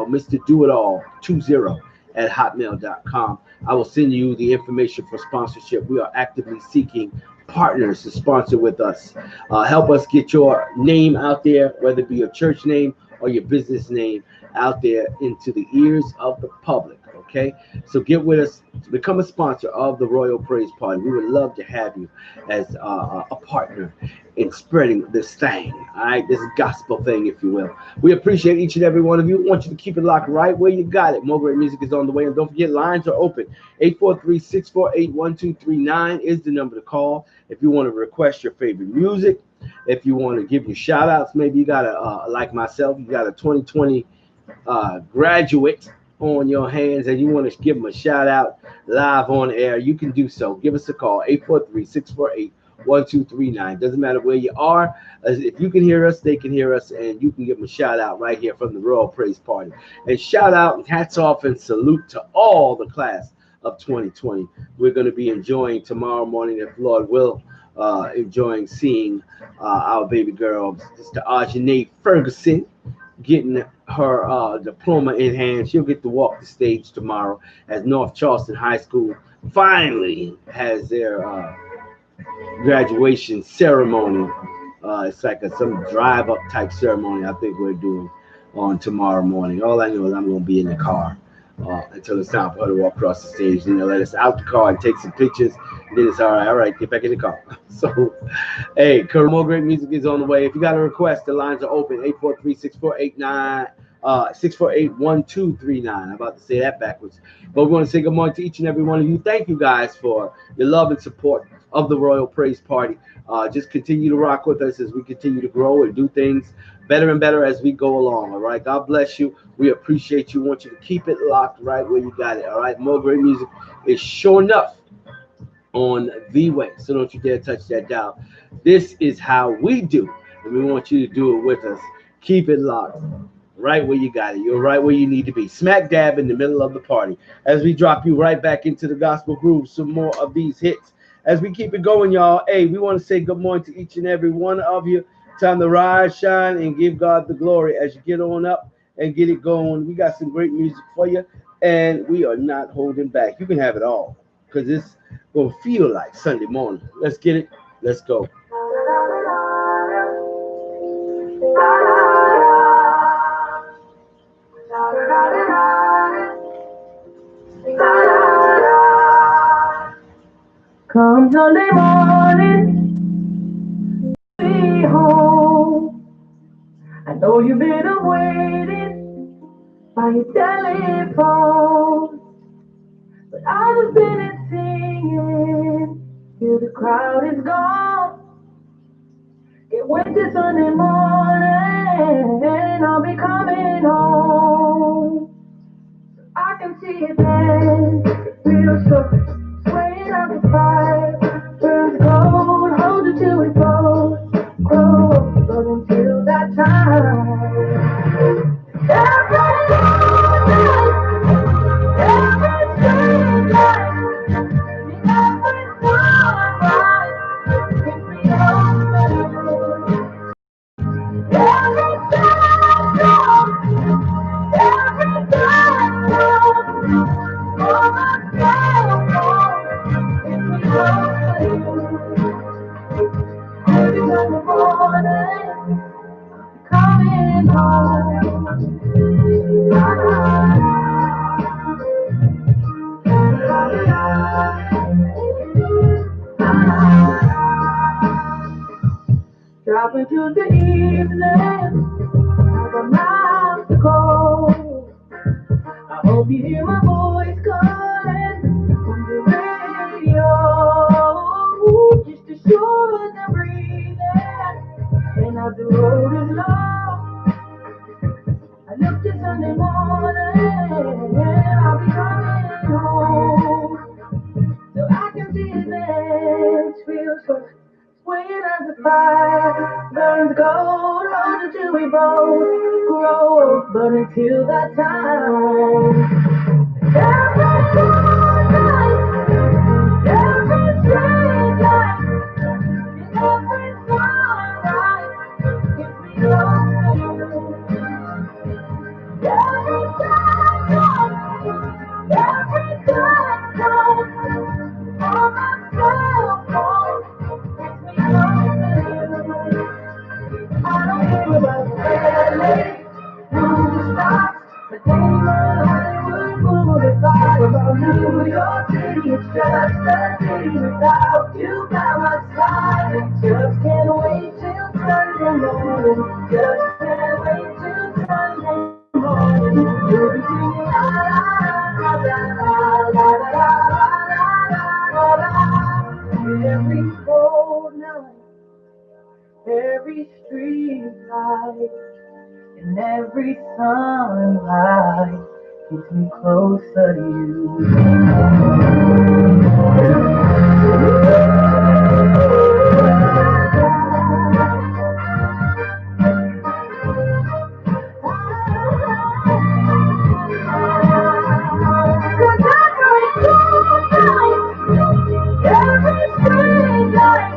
Mr. Do It All 20 at hotmail.com. I will send you the information for sponsorship. We are actively seeking partners to sponsor with us. Help us get your name out there, whether it be your church name or your business name, out there into the ears of the public. Okay, so get with us, become a sponsor of the Royal Praise Party. We would love to have you as a partner in spreading this thing, all right, this gospel thing, if you will. We appreciate each and every one of you. We want you to keep it locked right where you got it. More great music is on the way, and don't forget, lines are open. 843-648-1239 is the number to call if you want to request your favorite music, if you want to give your shout outs. Maybe you got a like myself, you got a 2020 graduate on your hands and you want to give them a shout out live on air. You can do so. Give us a call, 843-648-1239. Doesn't matter where you are. If you can hear us, they can hear us, and you can give them a shout out right here from the Royal Praise Party. And shout out and hats off and salute to all the class of 2020. We're going to be enjoying tomorrow morning, if Lord will, enjoying seeing our baby girl, Sister Ajane Ferguson, getting her diploma in hand. She'll get to walk the stage tomorrow as North Charleston High School finally has their graduation ceremony. It's like some drive-up type ceremony I think we're doing on tomorrow morning. All I know is I'm going to be in the car until it's time for her to walk across the stage. Then they'll let us out the car and take some pictures. And then it's all right, get back in the car. So, hey, more great music is on the way. If you got a request, the lines are open, 843-648-1239. I'm about to say that backwards. But we want to say good morning to each and every one of you. Thank you guys for your love and support of the Royal Praise Party. Just continue to rock with us as we continue to grow and do things better and better as we go along. All right. God bless you. We appreciate you. Want you to keep it locked right where you got it. All right. More great music is sure enough on the way. So don't you dare touch that dial. This is how we do, and we want you to do it with us. Keep it locked right where you got it. You're right where you need to be. Smack dab in the middle of the party as we drop you right back into the gospel groove. Some more of these hits as we keep it going, y'all. Hey, we want to say good morning to each and every one of you. Time to rise, shine, and give God the glory as you get on up and get it going. We got some great music for you, and we are not holding back. You can have it all because it's going to feel like Sunday morning. Let's get it. Let's go. Sunday morning, be home. I know you've been waiting by your telephone, but I just been singing till the crowd is gone. Can't wait till Sunday morning, I'll be coming home. I can see it then, real slow, swaying on the fire, burns cold, hold it till it grows, but until that time, every night, every street light, every sunrise, brings me home to you. Every time, every time. Oh, my soul, it's me close to you. Every Sunday morning, coming home. Dropping through the evening, I got miles to go. I hope you hear my voice calling from the radio. Just as sure as I'm breathing, and as the road is long, I look to Sunday morning, I'll be coming home. So I can see his legs feel so swaying as the fire burns gold, hold until we both grow. But until that time, every night, every street light, and every sunrise gets me close to you. Every time, every time. On my cell phone, makes me close to you. I don't care about the family, movie stars, the name of Hollywood boulevard. About New York City, it's just a city without you by my side. Just can't wait till Sunday morning. Just can't wait till Sunday morning. You'll be singing la la la la la la la la la la. Every cold night, every street light, and every sunlight gets me closer to you. Every street light,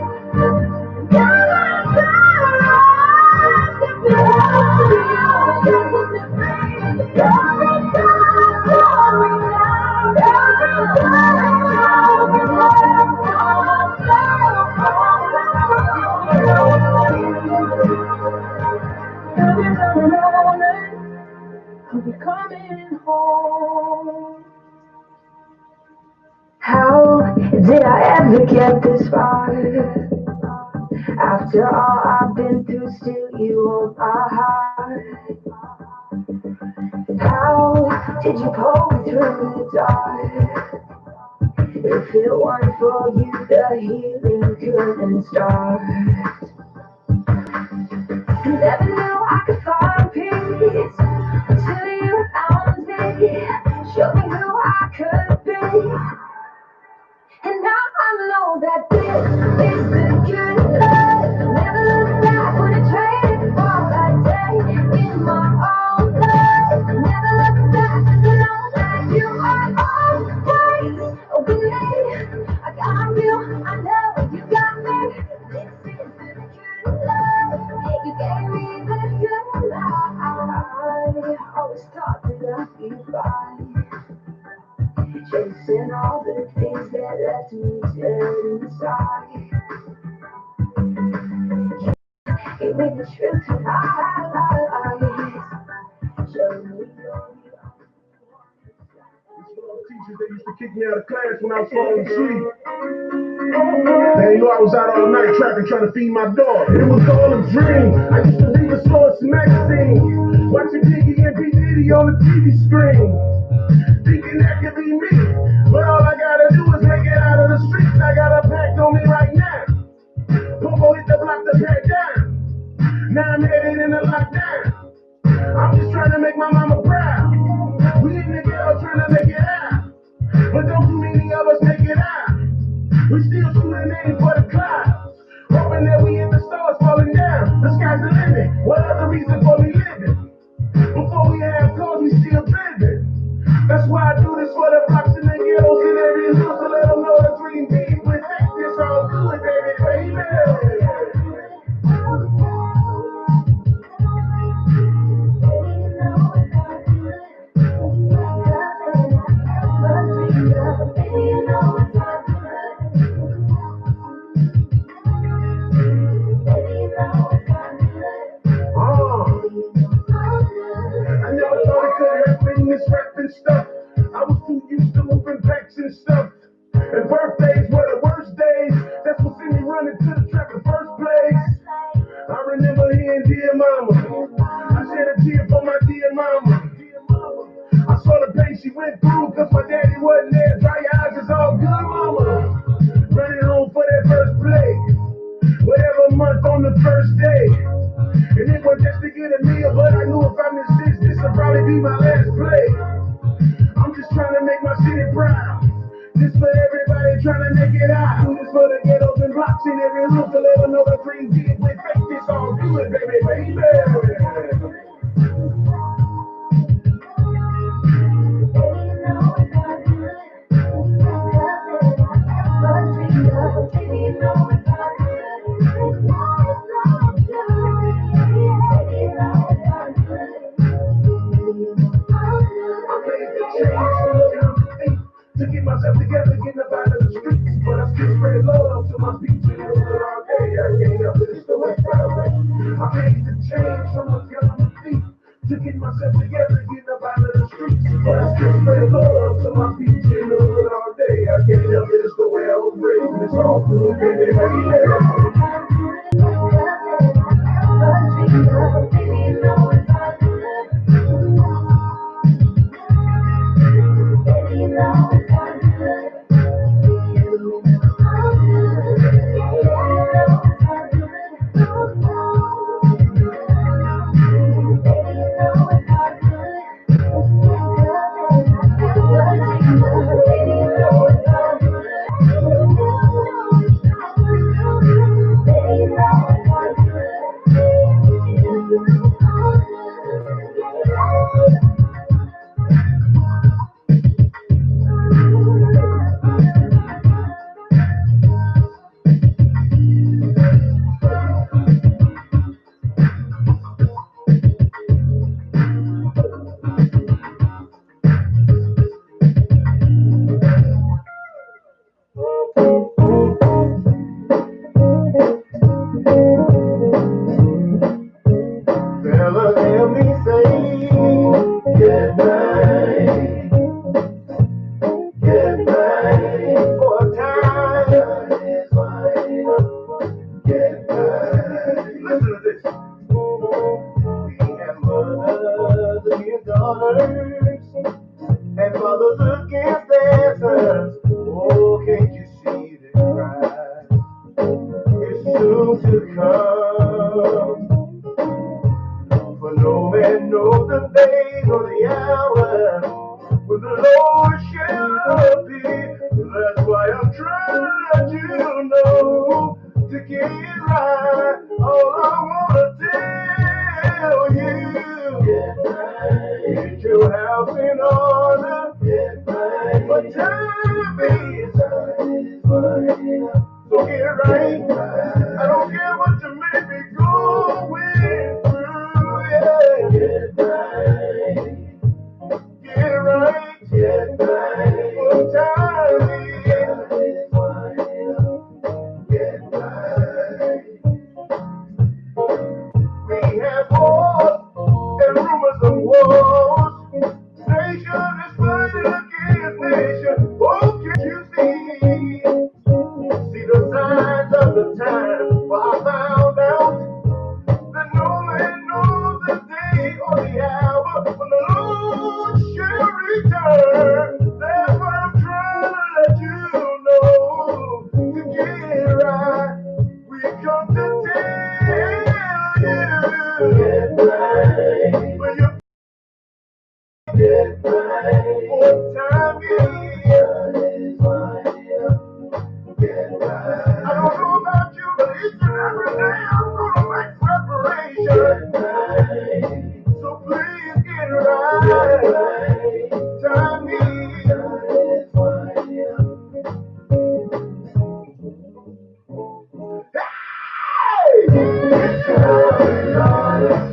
coming home. How did I ever get this far? After all I've been through, still you hold my heart. How did you pull me through the dark? If it weren't for you, the healing couldn't start. Never knew I could find peace until you found me. Showed me who I could be. And now I know that this is the good love. Never look back, would have traded for that day in my own life. Never look back, know that you are always with me. I got you, I know you got me. This is the good love. You gave me the good life. I always thought that I'd be fine. Chasing all the things that left me dead inside. Give me the truth tonight. Show me your Teachers that used to kick me out of class when I was falling asleep. Now you know I was out all night trapping, trying to feed my dog. It was all a dream. I used to read the Source magazine, watching Biggie and P. Diddy on the TV screen, thinking that could be me. But all I gotta do is make it out of the streets. I got a pack on me right now. Popo hit the block to pack down. Now I'm headed in the lockdown. I'm just trying to make my mama proud. We in the ghetto trying to make it out, but don't too many of us make it out. We still shooting aim for the clouds, hoping that we hit the stars falling down. The sky's the limit. What other reason for me living? Before we have cars, we still living. That's why I do this for the blocks and the ghettos and every hood, to let them know the dream big with faith. It's all good, baby, baby. I never thought it could happen, this rapping stuff. I was too used to moving packs and stuff. And birthdays were the worst days. That's what sent me running to the trap in the first place. I remember hearing dear mama. I shed a tear for my dear mama. I saw the pain she went through, cause my daddy wasn't there. Dry your eyes, it's all good, mama. Running home for that first play. Whatever month on the first day. And it was just to get a meal, but I knew if I missed this would probably be my last play. I'm just trying to make my city proud. This for everybody trying to make it out. Do this for the ghettos and blocks in every room to let them know the dream did with faith. It's all good, baby, baby. To get myself together, getting up out of the streets, but I still spread love up to my people all day. I can't help it, it's the way I made the change from the gun on my feet to get myself together, getting up out of the streets, but I still spread love to my people all day. I can't help it, it's the way I was raised, and it's all good, baby, and mothers against their sons. Oh, can't you see the cry? It's soon to come. For no man knows the day nor the hour when the Lord shall appear. That's why I'm trying to know to get it right. All I wanna tell you, get your house in order. But time is so get it right. I don't care what you may be going through. Yeah. Get it right. But time is I'm gonna make preparation. So please get right. Time is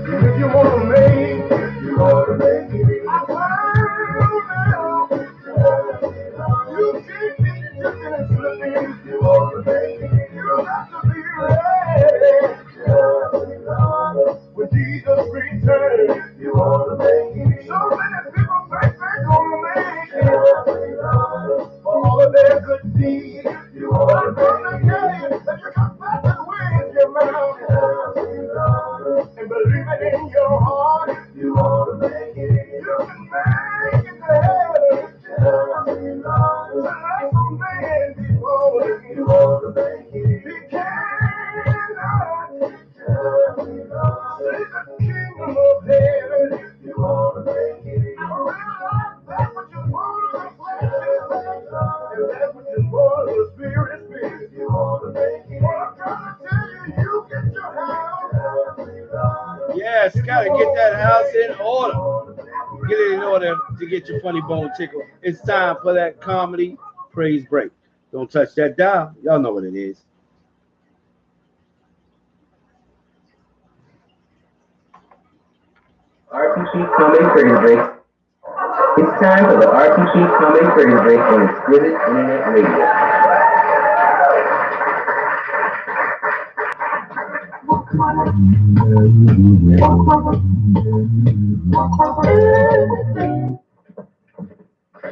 if you wanna make it, you wanna make it. I found out you can't be chicken and slipping if you wanna make it. You got to be ready when Jesus returns. You wanna make it. So many people think they're gonna make it for all of their good deeds. You wanna make it. If you confess it with your mouth and believe it in your heart, you wanna make it. You can make it to heaven. Let some man be born. You wanna make it. He cannot see the kingdom of heaven. You wanna make it. I realize that's what you want to the flesh is flesh, and that's what you want to the spirit spirit. You wanna make it. What I'm trying to tell you, you get your house. Yes, gotta get that house in order. Get it in order to get your funny bone tickle. It's time for that comedy praise break. Don't touch that dial. Y'all know what it is. RPP Comedy Praise Break. It's time for the RPP Comedy Praise Break on Exquisite Internet Radio.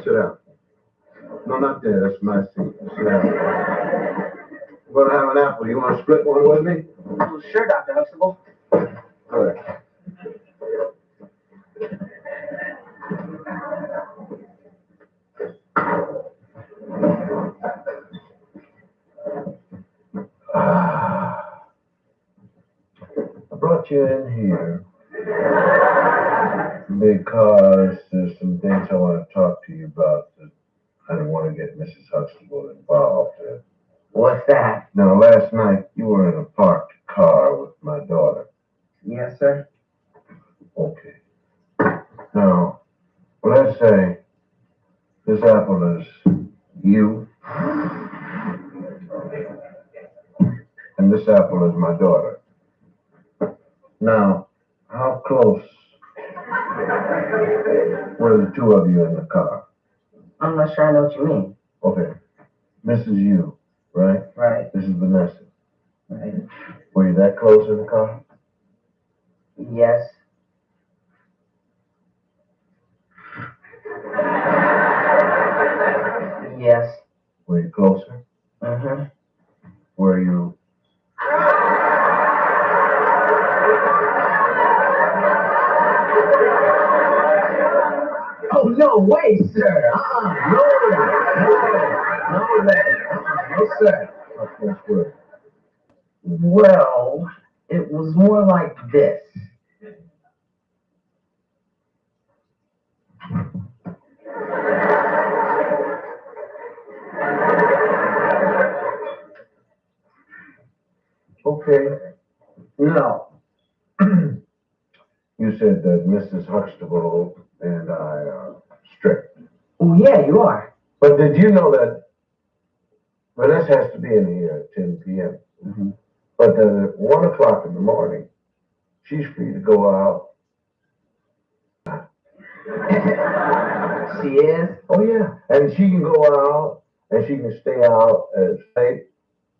Sit down. No, not there. That's my seat. Sit down. I'm gonna have an apple. You want to split one with me? Sure, Dr. Huxtable. Good. I brought you in here because there's some things I want to talk to you about that I don't want to get Mrs. Huxtable involved in. What's that? Now, last night you were in a parked car with my daughter. Yes, sir. Okay. Now, let's say this apple is you, and this apple is my daughter. Now, how close were the two of you in the car? I'm not sure I know what you mean. Okay. This is you, right? Right. This is Vanessa. Right. Were you that close in the car? Yes. Yes. Were you closer? Mm-hmm. Were you? Oh, no way, sir. No way. No, sir. How close were you? Well, it was more like this. Okay. Now, you said that Mrs. Huxtable and I are strict. Oh, yeah, you are. But did you know that Vanessa has to be in here at 10 p.m.? Mm-hmm. But then at 1 o'clock in the morning, she's free to go out. She is? Oh, yeah. And she can go out and she can stay out as late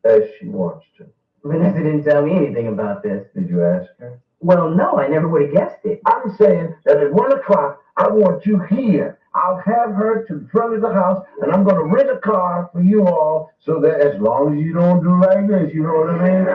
as she wants to. Vanessa didn't tell me anything about this. Did you ask her? Well, no, I never would have guessed it. I'm saying that at 1 o'clock, I want you here. I'll have her to the front of the house, and I'm going to rent a car for you all so that as long as you don't do like this, you know what I mean?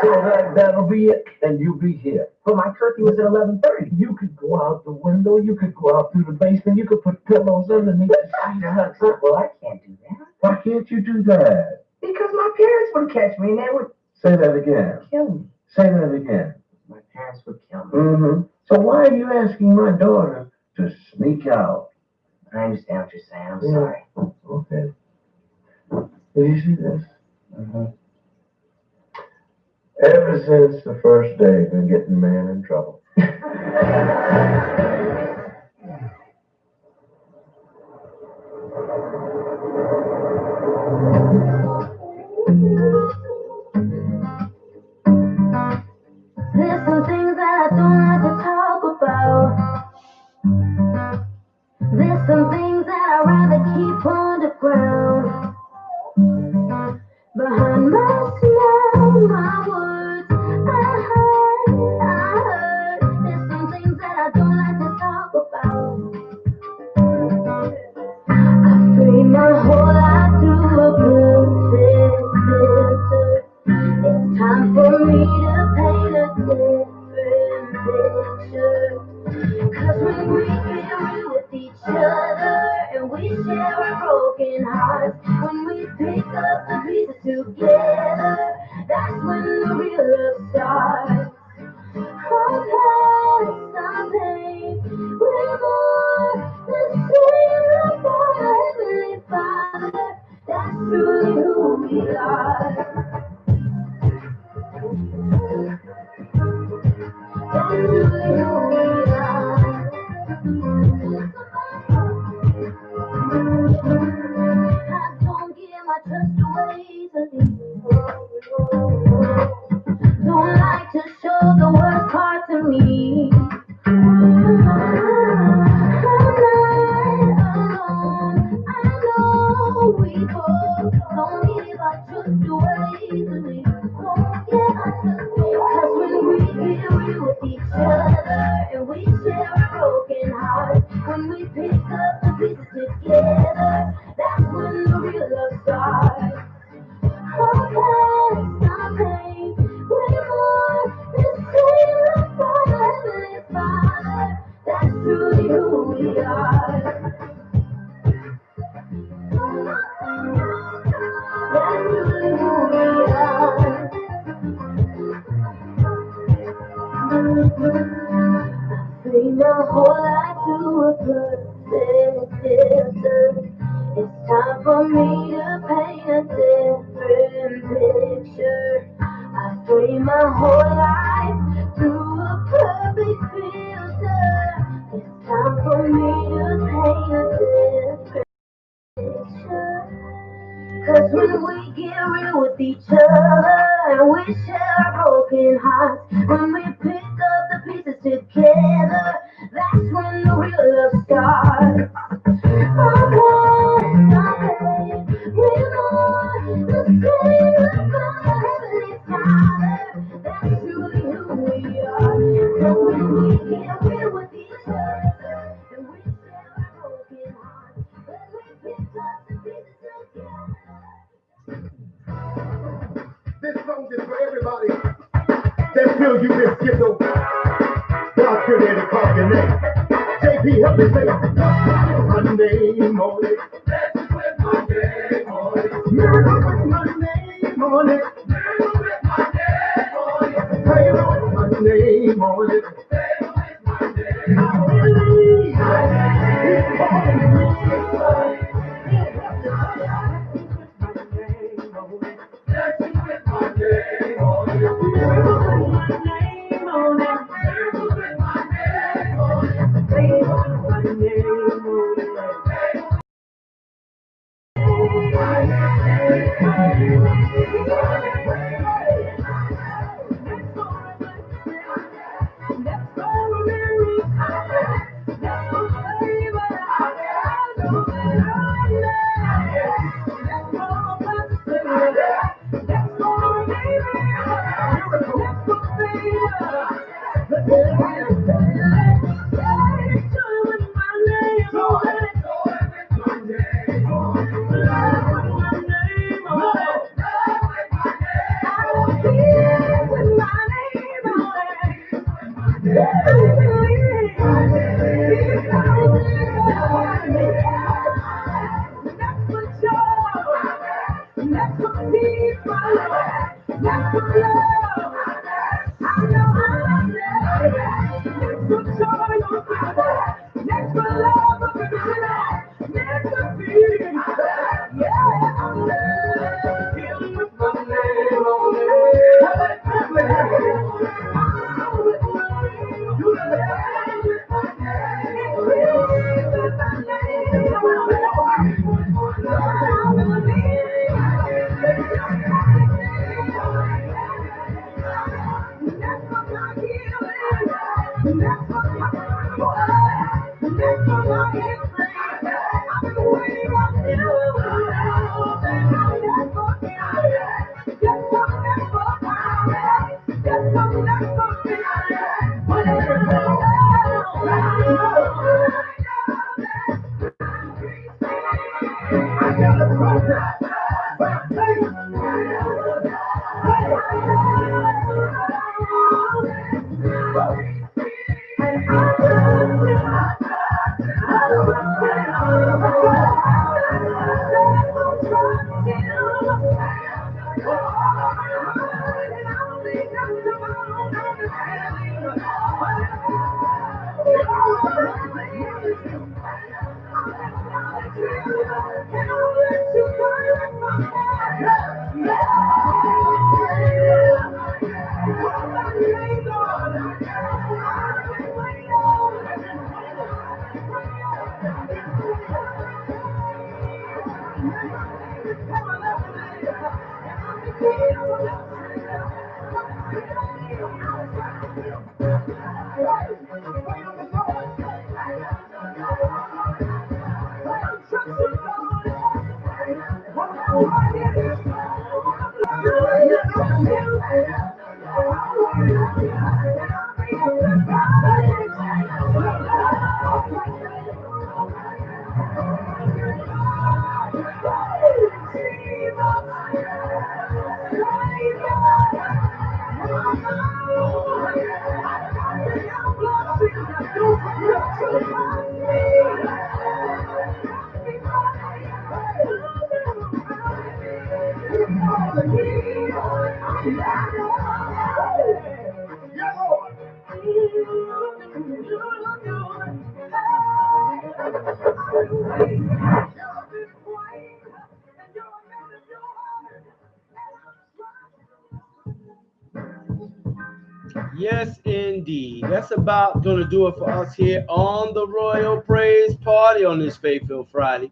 So that'll be it, and you'll be here. But my curfew was at 11:30. You could go out the window. You could go out through the basement. You could put pillows underneath the seat. Well, I can't do that. Why can't you do that? Because my parents would catch me and they would Say that again. kill me. Say that again. My parents would kill me. Mm-hmm. So why are you asking my daughter to sneak out? I understand what you're saying. I'm Yeah. sorry. Okay. Did you see this? Mm-hmm. Ever since the first day, been getting man in trouble. There's some things that I don't like to talk about. There's some things that I'd rather keep on the ground. Behind my smile, my words, I heard. There's some things that I don't like to talk about. I free my whole life through a perfect filter. It's time for me to paint a different picture. Cause when we get real with each other and we share our broken hearts, when we pick up the pieces together, that's when the real love starts. Our past, our pain, we're more than singing for Heavenly Father. That's truly who we are. That's truly who we are. I don't give my trust away easily. Don't like to show the worst parts of me. I'm not alone. I know we both don't give our trust away easily. Don't give our trust away. 'Cause when we get real with each other and we share our broken hearts, when we pick up the pieces together, that's when the real love starts. Our past, our pain, we're more than singing for Heavenly Father. That's truly who we are. That's truly who we are. Free my whole life to a perfect picture. It's time for me to paint a different picture. I frame my whole life through a perfect filter. It's time for me to paint a different picture. Cause when we get real with each other and we share our broken hearts, when we pick up the pieces together, that's when the real love starts. Our past, our pain, we're more than singing for Heavenly Father. That's truly who we are. Cause when we get real with each other and we share our broken hearts, when we pick up the pieces together. This song is for everybody that feel you been skipped over. God still there to call your name. JP, help me say it. My name on it. Miracle with my name on it. Favor with my name on it. I believe He's calling me. Yes, indeed. That's about going to do it for us here on the Royal Praise Party on this Faith-Filled Friday.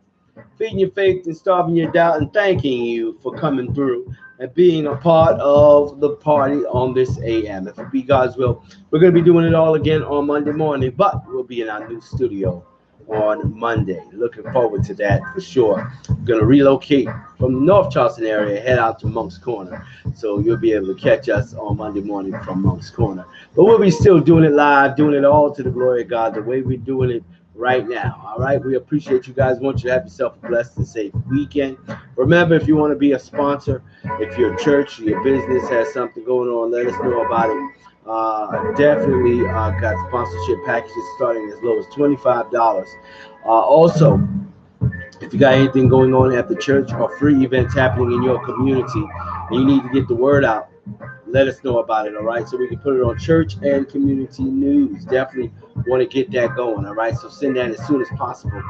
Feeding your faith and starving your doubt, and thanking you for coming through and being a part of the party on this AM. If it be God's will, we're going to be doing it all again on Monday morning, but we'll be in our new studio on Monday. Looking forward to that for sure. Going to relocate from the North Charleston area, head out to Monk's Corner. So you'll be able to catch us on Monday morning from Monk's Corner. But we'll be still doing it live, doing it all to the glory of God, the way we're doing it right now. All right. We appreciate you guys. Want you to have yourself a blessed and safe weekend. Remember, if you want to be a sponsor, if your church, your business has something going on, let us know about it. Definitely got sponsorship packages starting as low as $25. Also, if you got anything going on at the church or free events happening in your community and you need to get the word out, let us know about it, all right? So we can put it on church and community news. Definitely want to get that going, all right? So send that as soon as possible.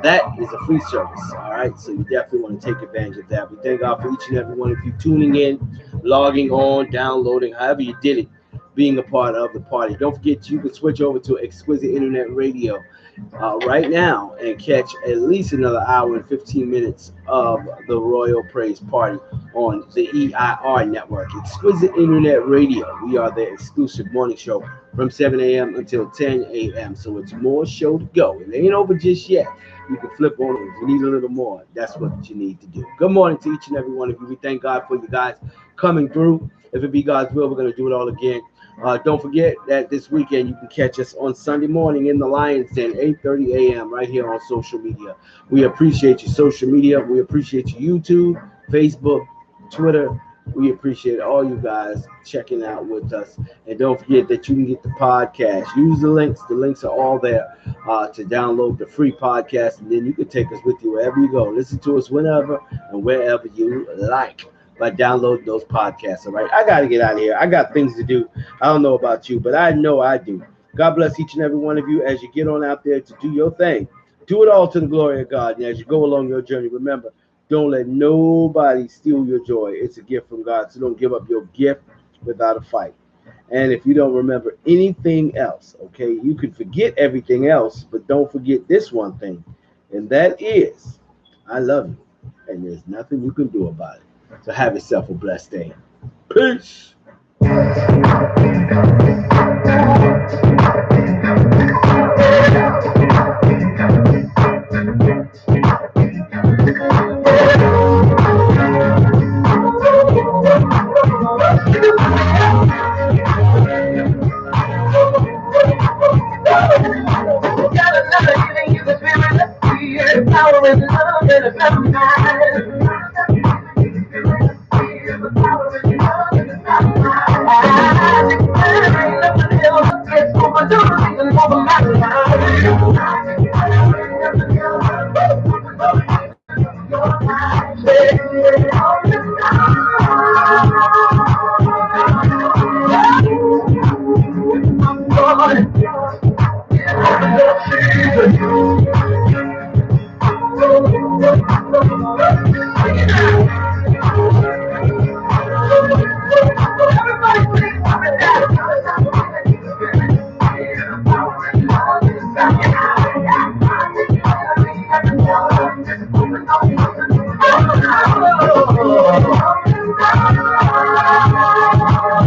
That is a free service, all right? So you definitely want to take advantage of that. We thank God for each and every one of you tuning in, logging on, downloading, however you did it, being a part of the party. Don't forget, you can switch over to Exquisite Internet Radio right now and catch at least another hour and 15 minutes of the Royal Praise Party on the EIR network. Exquisite Internet Radio. We are the exclusive morning show from 7 a.m. until 10 a.m. So it's more show to go. It ain't over just yet. You can flip on it. If you need a little more, that's what you need to do. Good morning to each and every one of you. We thank God for you guys coming through. If it be God's will, we're going to do it all again. Don't forget that this weekend you can catch us on Sunday morning in the Lions Den, 8:30 a.m. right here on social media. We appreciate your social media. We appreciate your YouTube, Facebook, Twitter. We appreciate all you guys checking out with us. And don't forget that you can get the podcast. Use the links. The links are all there to download the free podcast. And then you can take us with you wherever you go. Listen to us whenever and wherever you like by downloading those podcasts, all right? I got to get out of here. I got things to do. I don't know about you, but I know I do. God bless each and every one of you as you get on out there to do your thing. Do it all to the glory of God. And as you go along your journey, remember, don't let nobody steal your joy. It's a gift from God, so don't give up your gift without a fight. And if you don't remember anything else, okay, you can forget everything else, but don't forget this one thing, and that is, I love you, and there's nothing you can do about it. So have yourself a blessed day. Peace.